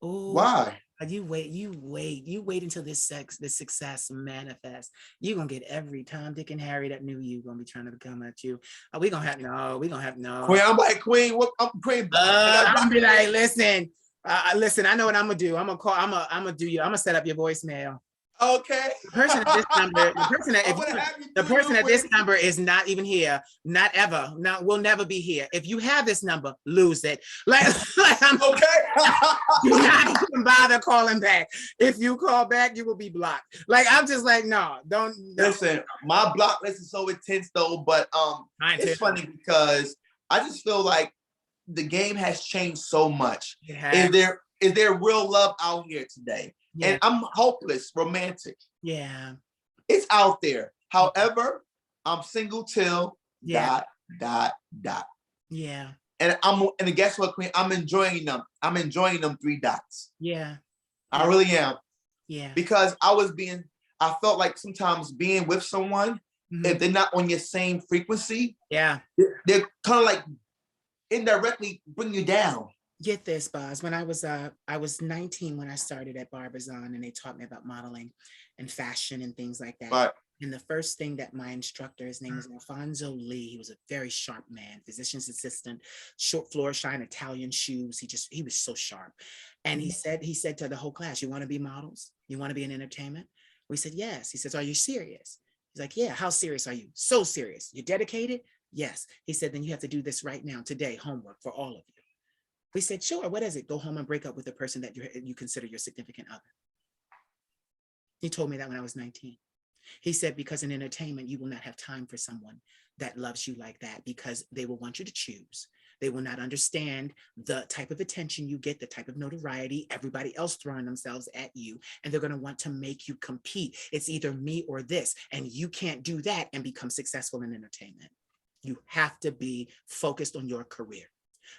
[SPEAKER 1] Ooh.
[SPEAKER 2] Why?
[SPEAKER 1] You wait until this success manifests. You're gonna get every Tom, Dick, and Harry that knew you gonna be trying to come at you. We gonna have no.
[SPEAKER 2] Queen, I'm like, Queen, what I'm Queen.
[SPEAKER 1] I'm gonna be like, listen, listen, I know what I'm gonna do. I'm gonna set up your voicemail.
[SPEAKER 2] Okay.
[SPEAKER 1] The person at this number, the person at this number is not even here, not ever, will never be here. If you have this number, lose it. I'm
[SPEAKER 2] okay.
[SPEAKER 1] do not even bother calling back. If you call back, you will be blocked. I'm just like, no, don't.
[SPEAKER 2] Listen, my block list is so intense though, but it's funny because I just feel like the game has changed so much. Is there real love out here today? Yeah. And I'm hopeless, romantic.
[SPEAKER 1] Yeah.
[SPEAKER 2] It's out there. However, I'm single till ... Yeah. And guess what, Queen? I'm enjoying them. I'm enjoying them 3 dots.
[SPEAKER 1] Yeah.
[SPEAKER 2] I really am.
[SPEAKER 1] Yeah.
[SPEAKER 2] Because I felt like sometimes being with someone, if they're not on your same frequency,
[SPEAKER 1] yeah,
[SPEAKER 2] they're kind of like indirectly bring you down.
[SPEAKER 1] Get this, Boz. When I was 19 when I started at Barbizon, and they taught me about modeling and fashion and things like that.
[SPEAKER 2] Right.
[SPEAKER 1] And the first thing that my instructor, his name was Alfonso Lee, he was a very sharp man, physician's assistant, short floor shine, Italian shoes. He was so sharp. And he said to the whole class, you want to be models? You want to be in entertainment? We said, yes. He says, are you serious? He's like, yeah. How serious are you? So serious. You dedicated? Yes. He said, then you have to do this right now, today, homework for all of you. We said, sure, what is it? Go home and break up with the person that you consider your significant other. He told me that when I was 19. He said, because in entertainment, you will not have time for someone that loves you like that, because they will want you to choose. They will not understand the type of attention you get, the type of notoriety, everybody else throwing themselves at you, and they're going to want to make you compete. It's either me or this, and you can't do that and become successful in entertainment. You have to be focused on your career.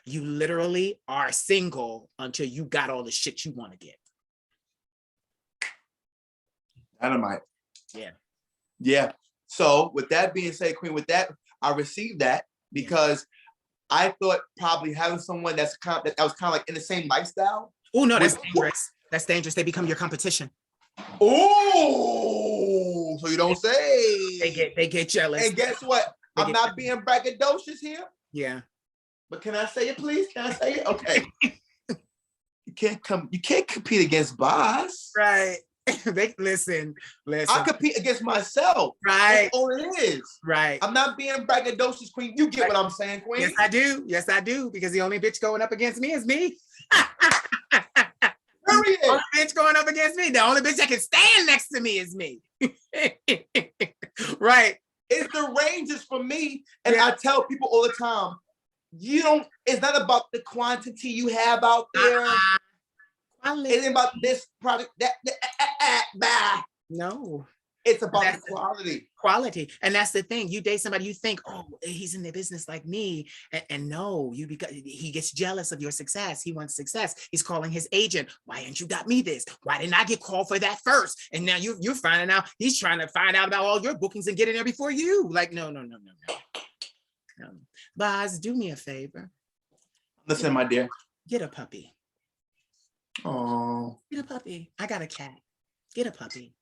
[SPEAKER 1] You literally are single until you got all the shit you want to get.
[SPEAKER 2] Dynamite.
[SPEAKER 1] Yeah.
[SPEAKER 2] Yeah. So with that being said, Queen, with that, I received that because I thought probably having someone that was kind of like in the same lifestyle.
[SPEAKER 1] Oh no, that's dangerous. That's dangerous. They become your competition.
[SPEAKER 2] Oh, so you don't say.
[SPEAKER 1] They get jealous.
[SPEAKER 2] And guess what? I'm not being braggadocious here.
[SPEAKER 1] Yeah.
[SPEAKER 2] But can I say it, please? Can I say it? Okay. You can't compete against boss.
[SPEAKER 1] Right. Listen.
[SPEAKER 2] I compete against myself.
[SPEAKER 1] Right.
[SPEAKER 2] That's all it is.
[SPEAKER 1] Right.
[SPEAKER 2] I'm not being braggadocious, Queen. You get what I'm saying, Queen?
[SPEAKER 1] Yes, I do. Yes, I do. Because the only bitch going up against me is me.
[SPEAKER 2] Period.
[SPEAKER 1] The only bitch going up against me. The only bitch that can stand next to me is me. Right.
[SPEAKER 2] It's the ranges for me. And I tell people all the time, it's not about the quantity you have out there. It's about this product,
[SPEAKER 1] No.
[SPEAKER 2] It's about the quality.
[SPEAKER 1] Quality. And that's the thing. You date somebody, you think, oh, he's in the business like me. And no, he gets jealous of your success. He wants success. He's calling his agent. Why didn't you got me this? Why didn't I get called for that first? And now you're finding out, he's trying to find out about all your bookings and get in there before you. Like, no. Boz, do me a favor.
[SPEAKER 2] Listen, my dear.
[SPEAKER 1] Get a puppy.
[SPEAKER 2] Oh.
[SPEAKER 1] Get a puppy. I got a cat. Get a puppy.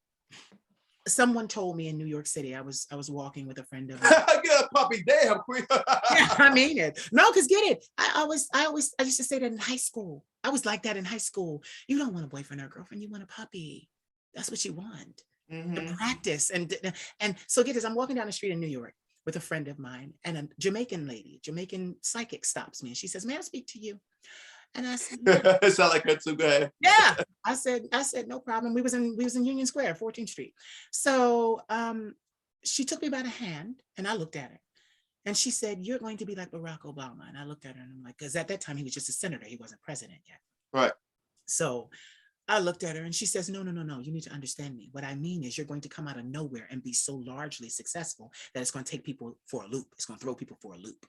[SPEAKER 1] Someone told me in New York City, I was walking with a friend of mine.
[SPEAKER 2] Get a puppy, damn, Queen.
[SPEAKER 1] Yeah, I mean it. No, because get it. I used to say that in high school. I was like that in high school. You don't want a boyfriend or a girlfriend, you want a puppy. That's what you want. To practice. And so get this, I'm walking down the street in New York with a friend of mine, and a Jamaican psychic stops me, and she says, may I speak to you? And I said, yeah.
[SPEAKER 2] It sounds like her too. Go ahead.
[SPEAKER 1] Yeah. I said, no problem. We was in Union Square, 14th Street. So she took me by the hand, and I looked at her. And she said, you're going to be like Barack Obama. And I looked at her, and I'm like, because at that time he was just a senator. He wasn't president yet.
[SPEAKER 2] Right.
[SPEAKER 1] So I looked at her, and she says, no, you need to understand me. What I mean is you're going to come out of nowhere and be so largely successful that it's going to take people for a loop. It's going to throw people for a loop.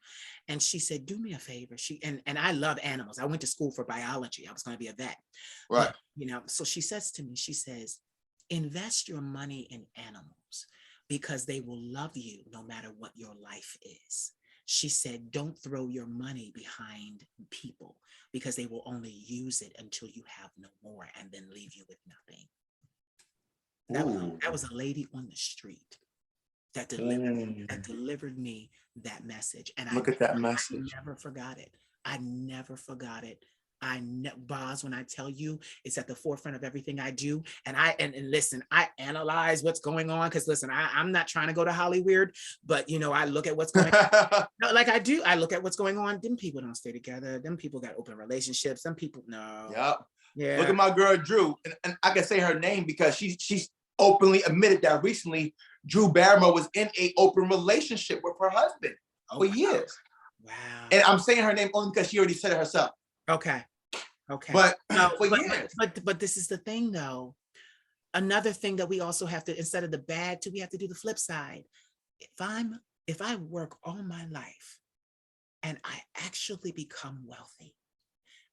[SPEAKER 1] And she said, do me a favor. And I love animals. I went to school for biology. I was going to be a vet.
[SPEAKER 2] Right.
[SPEAKER 1] But, so she says to me, she says, invest your money in animals because they will love you no matter what your life is. She said, don't throw your money behind people because they will only use it until you have no more and then leave you with nothing.
[SPEAKER 2] Ooh.
[SPEAKER 1] That was a lady on the street that delivered me that message. And
[SPEAKER 2] Look at that message.
[SPEAKER 1] I never forgot it. I never forgot it. Boz, when I tell you, it's at the forefront of everything I do. And listen, I analyze what's going on, because listen, I'm not trying to go to Hollywood, but you know, I look at what's going on. No, like I do. I look at what's going on. Them people don't stay together. Them people got open relationships. Some people, no.
[SPEAKER 2] Yep.
[SPEAKER 1] Yeah.
[SPEAKER 2] Look at my girl Drew, and I can say her name because she's openly admitted that recently Drew Barrymore was in an open relationship with her husband for years.
[SPEAKER 1] Wow.
[SPEAKER 2] And I'm saying her name only because she already said it herself.
[SPEAKER 1] Okay.
[SPEAKER 2] But
[SPEAKER 1] but this is the thing though. Another thing that we also have to, instead of the bad too, we have to do the flip side. If I work all my life and I actually become wealthy,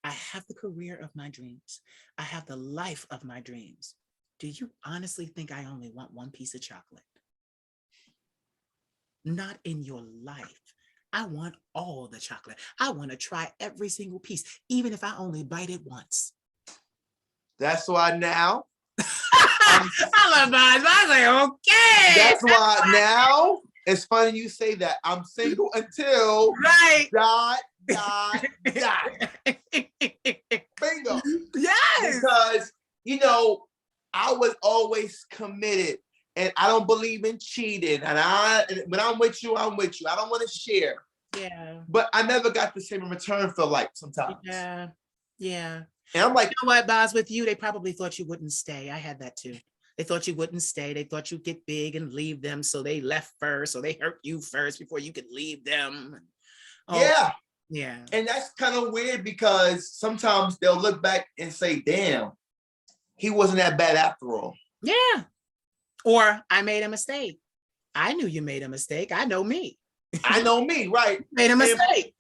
[SPEAKER 1] I have the career of my dreams, I have the life of my dreams, do you honestly think I only want one piece of chocolate? Not in your life. I want all the chocolate. I want to try every single piece, even if I only bite it once.
[SPEAKER 2] That's why now.
[SPEAKER 1] I love that. I was like, okay.
[SPEAKER 2] That's why now. It's funny you say that. I'm single until
[SPEAKER 1] right.
[SPEAKER 2] Dot. Bingo.
[SPEAKER 1] Yes.
[SPEAKER 2] Because you know, I was always committed. And I don't believe in cheating. And when I'm with you, I'm with you. I don't want to share.
[SPEAKER 1] Yeah.
[SPEAKER 2] But I never got the same in return, feel like sometimes.
[SPEAKER 1] Yeah. Yeah.
[SPEAKER 2] And I'm like,
[SPEAKER 1] you know what, Boz, with you, they probably thought you wouldn't stay. I had that too. They thought you wouldn't stay. They thought you'd get big and leave them. So they left first. So they hurt you first before you could leave them. Oh,
[SPEAKER 2] yeah.
[SPEAKER 1] Yeah.
[SPEAKER 2] And that's kind of weird because sometimes they'll look back and say, damn, he wasn't that bad after all.
[SPEAKER 1] Yeah. Or I made a mistake. I knew you made a mistake. I know me.
[SPEAKER 2] I know me, right?
[SPEAKER 1] Made a mistake.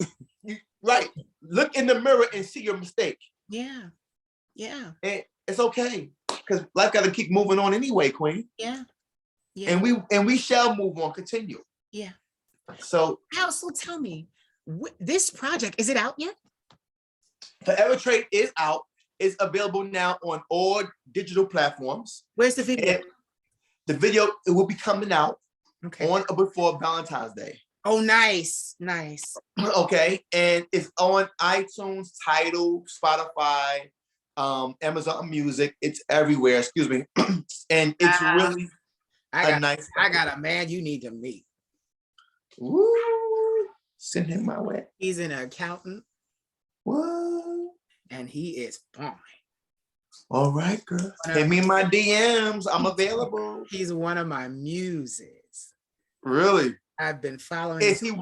[SPEAKER 2] Right. Look in the mirror and see your mistake.
[SPEAKER 1] Yeah. Yeah.
[SPEAKER 2] And it's okay. Because life got to keep moving on anyway, Queen.
[SPEAKER 1] Yeah. Yeah.
[SPEAKER 2] And we shall move on, continue.
[SPEAKER 1] Yeah.
[SPEAKER 2] So
[SPEAKER 1] tell me, this project, is it out yet?
[SPEAKER 2] Forever Trade is out. It's available now on all digital platforms.
[SPEAKER 1] Where's the video?
[SPEAKER 2] And the video, it will be coming out on or before Valentine's Day.
[SPEAKER 1] Oh, nice. Nice.
[SPEAKER 2] Okay. And it's on iTunes, Tidal, Spotify, Amazon Music. It's everywhere. Excuse me. And it's really nice.
[SPEAKER 1] I got a man you need to meet.
[SPEAKER 2] Woo. Send him my way.
[SPEAKER 1] He's an accountant.
[SPEAKER 2] What?
[SPEAKER 1] And he is fine.
[SPEAKER 2] All right, girl. Hit me in my DMs. I'm available.
[SPEAKER 1] He's one of my muses.
[SPEAKER 2] Really?
[SPEAKER 1] I've been following.
[SPEAKER 2] Is he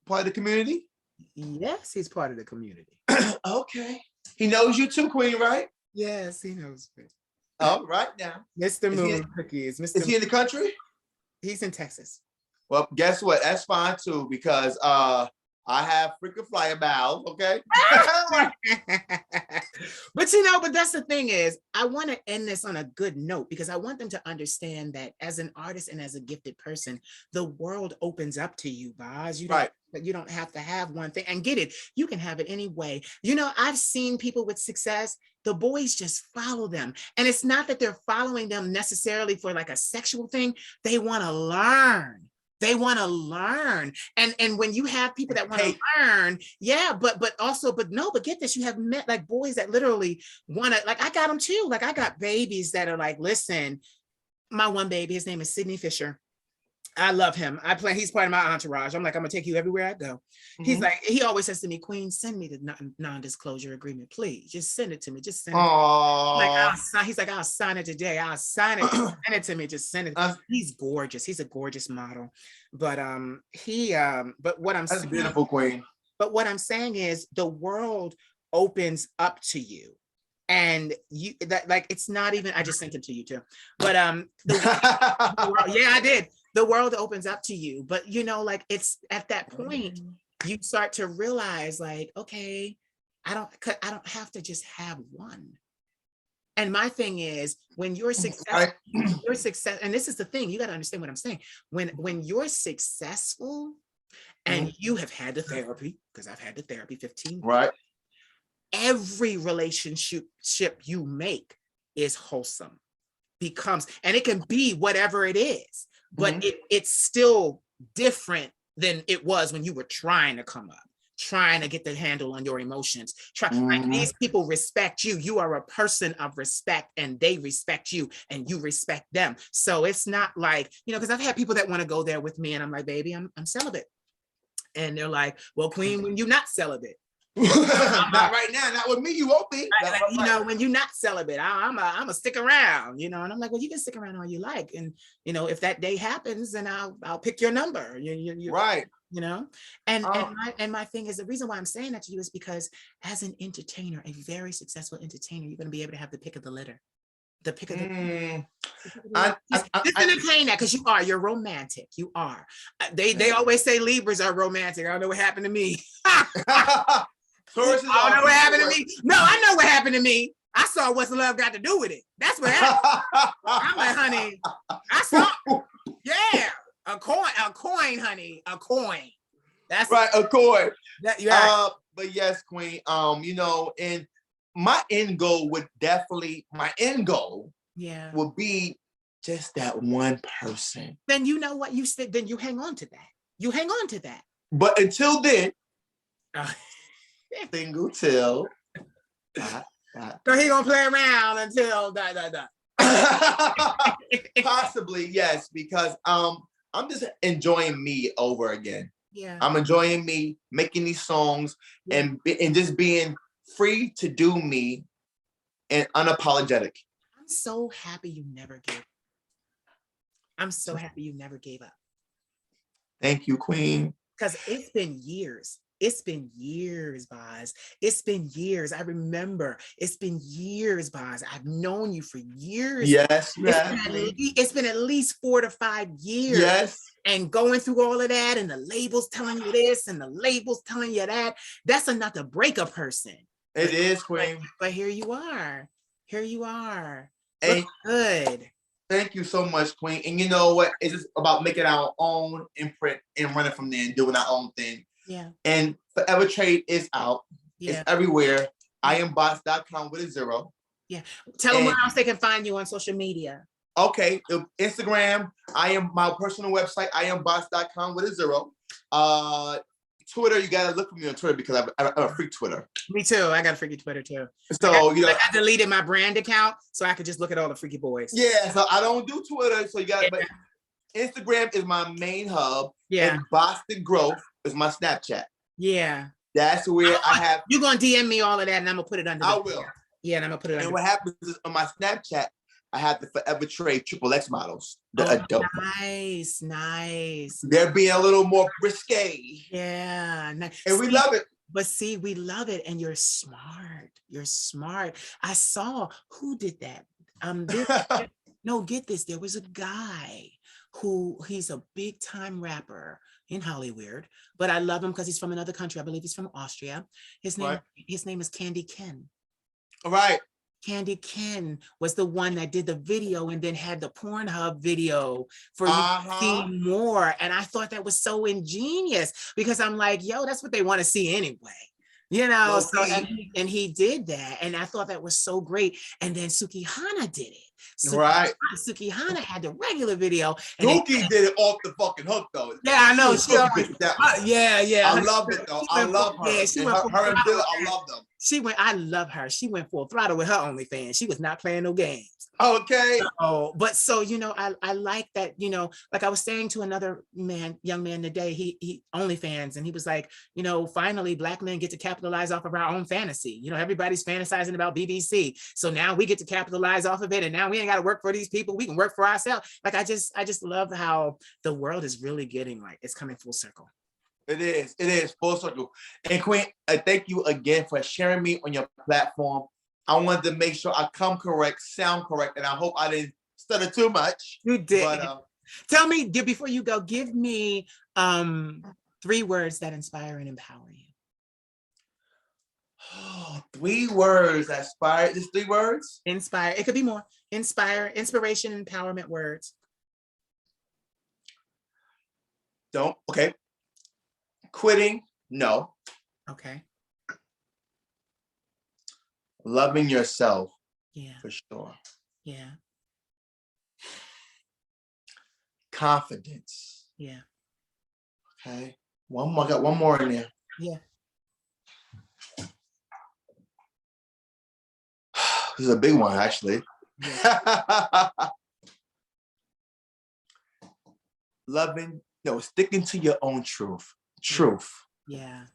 [SPEAKER 2] part of the community?
[SPEAKER 1] Yes, he's part of the community.
[SPEAKER 2] Okay. He knows you too, Queen, right?
[SPEAKER 1] Yes, he knows me.
[SPEAKER 2] All right now.
[SPEAKER 1] Mr. Moon Cookies.
[SPEAKER 2] Is he in the country?
[SPEAKER 1] He's in Texas.
[SPEAKER 2] Well, guess what? That's fine too, because I have freaking flyer bows, okay?
[SPEAKER 1] But that's the thing is, I want to end this on a good note because I want them to understand that as an artist and as a gifted person, the world opens up to you, Boz. You don't have to have one thing and get it. You can have it anyway. You know, I've seen people with success, the boys just follow them. And it's not that they're following them necessarily for like a sexual thing. They want to learn. They want to learn. And when you have people that want to learn, yeah, but get this, you have met like boys that literally want to, like I got them too. Like I got babies that are like, listen, my one baby, his name is Sydney Fisher. I love him. He's part of my entourage. I'm like, I'm gonna take you everywhere I go. Mm-hmm. He's like, he always says to me, Queen, send me the non-disclosure agreement, please. Just send it to me. Just send it. He's like, I'll sign it today. I'll sign it. Send it to me. Just send it. He's gorgeous. He's a gorgeous model. But what I'm
[SPEAKER 2] saying, beautiful, Queen.
[SPEAKER 1] But what I'm saying is the world opens up to you. And you that like it's not even, I just sent it to you too. But the world, yeah, I did. The world opens up to you, but you know, like it's at that point you start to realize, like, okay, I don't have to just have one. And my thing is, when you're successful, and this is the thing, you got to understand what I'm saying. When you're successful, and you have had the therapy, because I've had the therapy 15 years,
[SPEAKER 2] right?
[SPEAKER 1] every relationship you make is wholesome, becomes, and it can be whatever it is, but it's still different than it was when you were trying to come up, trying to get the handle on your emotions. Like, these people respect you. You are a person of respect, and they respect you, and you respect them. So it's not like, because I've had people that want to go there with me, and I'm like, baby, I'm celibate. And they're like, well, queen, when you're not celibate.
[SPEAKER 2] Not right now, not with me, you won't be.
[SPEAKER 1] Like, when you're not celibate, I'm a stick around, and I'm like, well, you can stick around all you like, and if that day happens, then I'll pick your number. You
[SPEAKER 2] right.
[SPEAKER 1] And my thing is, the reason why I'm saying that to you is because as an entertainer, a very successful entertainer, you're going to be able to have the pick of the litter. The pick of the just entertain that, because you're romantic. You are. They always say Libras are romantic. I don't know what happened to me. I don't know what happened to me. No, I know what happened to me. I saw What's Love Got to Do with It. That's what happened. I'm like, honey, I saw, yeah, a coin, honey, a coin. That's
[SPEAKER 2] right, a coin.
[SPEAKER 1] Yeah.
[SPEAKER 2] But yes, queen. And my end goal would be just that one person.
[SPEAKER 1] Then you know what you said. Then you hang on to that. You hang on to that.
[SPEAKER 2] But until then, single till.
[SPEAKER 1] So he gonna play around until
[SPEAKER 2] Possibly, yes, because I'm just enjoying me over again.
[SPEAKER 1] Yeah,
[SPEAKER 2] I'm enjoying me making these songs and just being free to do me and unapologetic.
[SPEAKER 1] I'm so happy you never gave up. I'm so happy you never gave up.
[SPEAKER 2] Thank you, queen.
[SPEAKER 1] Because it's been years. It's been years, Boz. It's been years. I remember. It's been years, Boz. I've known you for years.
[SPEAKER 2] Yes.
[SPEAKER 1] It's been at least 4 to 5 years.
[SPEAKER 2] Yes.
[SPEAKER 1] And going through all of that, and the labels telling you this, and the labels telling you that, that's enough to break a person.
[SPEAKER 2] It is, queen.
[SPEAKER 1] But here you are. Here you are.
[SPEAKER 2] And
[SPEAKER 1] good.
[SPEAKER 2] Thank you so much, queen. And you know what? It's just about making our own imprint and running from there and doing our own thing.
[SPEAKER 1] Yeah.
[SPEAKER 2] And Forever Trade is out.
[SPEAKER 1] Yeah.
[SPEAKER 2] It's everywhere. IamBoss.com with a 0.
[SPEAKER 1] Yeah. Tell them where else they can find you on social media.
[SPEAKER 2] Okay. Instagram, my personal website, IamBoss.com with a 0. Twitter, you gotta look for me on Twitter because I'm a freak Twitter.
[SPEAKER 1] Me too. I got a freaky Twitter too.
[SPEAKER 2] So
[SPEAKER 1] I deleted my brand account so I could just look at all the freaky boys.
[SPEAKER 2] Yeah, so I don't do Twitter, so you got. But Instagram is my main hub.
[SPEAKER 1] Yeah.
[SPEAKER 2] And Boston Growth is my Snapchat.
[SPEAKER 1] Yeah.
[SPEAKER 2] That's where I have.
[SPEAKER 1] You're gonna DM me all of that, and I'm gonna put it under.
[SPEAKER 2] I will.
[SPEAKER 1] Yeah, and I'm gonna put it under.
[SPEAKER 2] And what happens is on my Snapchat, I have the Forever Trade XXX models. The adult.
[SPEAKER 1] Nice.
[SPEAKER 2] They're being a little more risque.
[SPEAKER 1] Yeah. Nice.
[SPEAKER 2] And we love it.
[SPEAKER 1] But see, we love it, and you're smart. You're smart. I saw who did that. No, get this. There was a guy he's a big time rapper in Hollywood, but I love him because he's from another country. I believe he's from Austria. His name is Candy Ken.
[SPEAKER 2] All right.
[SPEAKER 1] Candy Ken was the one that did the video and then had the Pornhub video for you to see more. And I thought that was so ingenious because I'm like, yo, that's what they want to see anyway. So and he did that, and I thought that was so great. And then Sukihana did it. Sukihana had the regular video.
[SPEAKER 2] Suki did it off the fucking hook, though.
[SPEAKER 1] Yeah, I know. Yeah.
[SPEAKER 2] I love it though. I love her.
[SPEAKER 1] Yeah,
[SPEAKER 2] her and Bill, I love them.
[SPEAKER 1] I love her. She went full throttle with her OnlyFans. She was not playing no games.
[SPEAKER 2] Okay.
[SPEAKER 1] But so, I like that, like I was saying to another young man today, he OnlyFans, and he was like, finally Black men get to capitalize off of our own fantasy. Everybody's fantasizing about BBC. So now we get to capitalize off of it. And now we ain't got to work for these people. We can work for ourselves. Like, I just love how the world is really getting it's coming full circle.
[SPEAKER 2] It is full circle. And Queen, thank you again for sharing me on your platform. I wanted to make sure I come correct, sound correct, and I hope I didn't stutter too much.
[SPEAKER 1] You did. But, tell me, before you go, give me 3 words that inspire and empower you.
[SPEAKER 2] Oh, 3 words that inspire. Just 3 words?
[SPEAKER 1] Inspire. It could be more. Inspire, inspiration, empowerment words.
[SPEAKER 2] Okay. Quitting, no.
[SPEAKER 1] Okay.
[SPEAKER 2] Loving yourself.
[SPEAKER 1] Yeah.
[SPEAKER 2] For sure.
[SPEAKER 1] Yeah.
[SPEAKER 2] Confidence.
[SPEAKER 1] Yeah.
[SPEAKER 2] Okay. One more. I got one more in there.
[SPEAKER 1] Yeah.
[SPEAKER 2] This is a big one, actually.
[SPEAKER 1] Yeah.
[SPEAKER 2] Sticking to your own truth. Truth.
[SPEAKER 1] Yeah.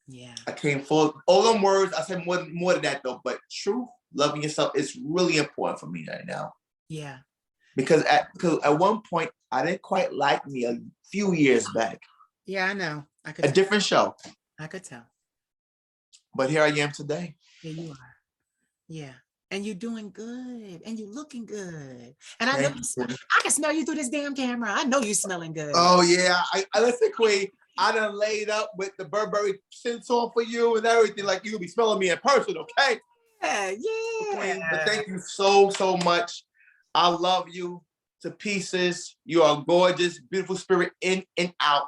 [SPEAKER 1] Yeah.
[SPEAKER 2] I came full. All them words, I said more than that though, but truth, loving yourself is really important for me right now.
[SPEAKER 1] Yeah.
[SPEAKER 2] Because at one point, I didn't quite like me a few years back.
[SPEAKER 1] Yeah, I know.
[SPEAKER 2] A different show.
[SPEAKER 1] I could tell.
[SPEAKER 2] But here I am today.
[SPEAKER 1] Yeah, you are. Yeah. And you're doing good. And you're looking good. And I know I can smell you through this damn camera. I know you're smelling good.
[SPEAKER 2] Oh yeah. I listen, Queen. I done laid up with the Burberry scents on for you and everything. Like you'll be smelling me in person, okay?
[SPEAKER 1] Yeah, yeah.
[SPEAKER 2] Queen, but thank you so much. I love you to pieces. You are gorgeous, beautiful spirit in and out.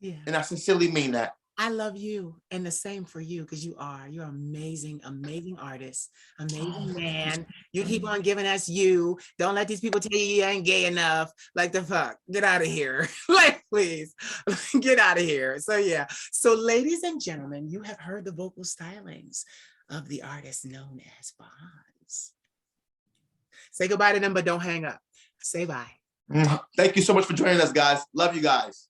[SPEAKER 1] Yeah.
[SPEAKER 2] And I sincerely mean that.
[SPEAKER 1] I love you, and the same for you, because you're amazing, amazing artist, amazing man. You keep on giving us you. Don't let these people tell you you ain't gay enough. Like the fuck, get out of here. Like, please, get out of here. So yeah. So ladies and gentlemen, you have heard the vocal stylings of the artist known as B0S. Say goodbye to them, but don't hang up. Say bye.
[SPEAKER 2] Thank you so much for joining us, guys. Love you guys.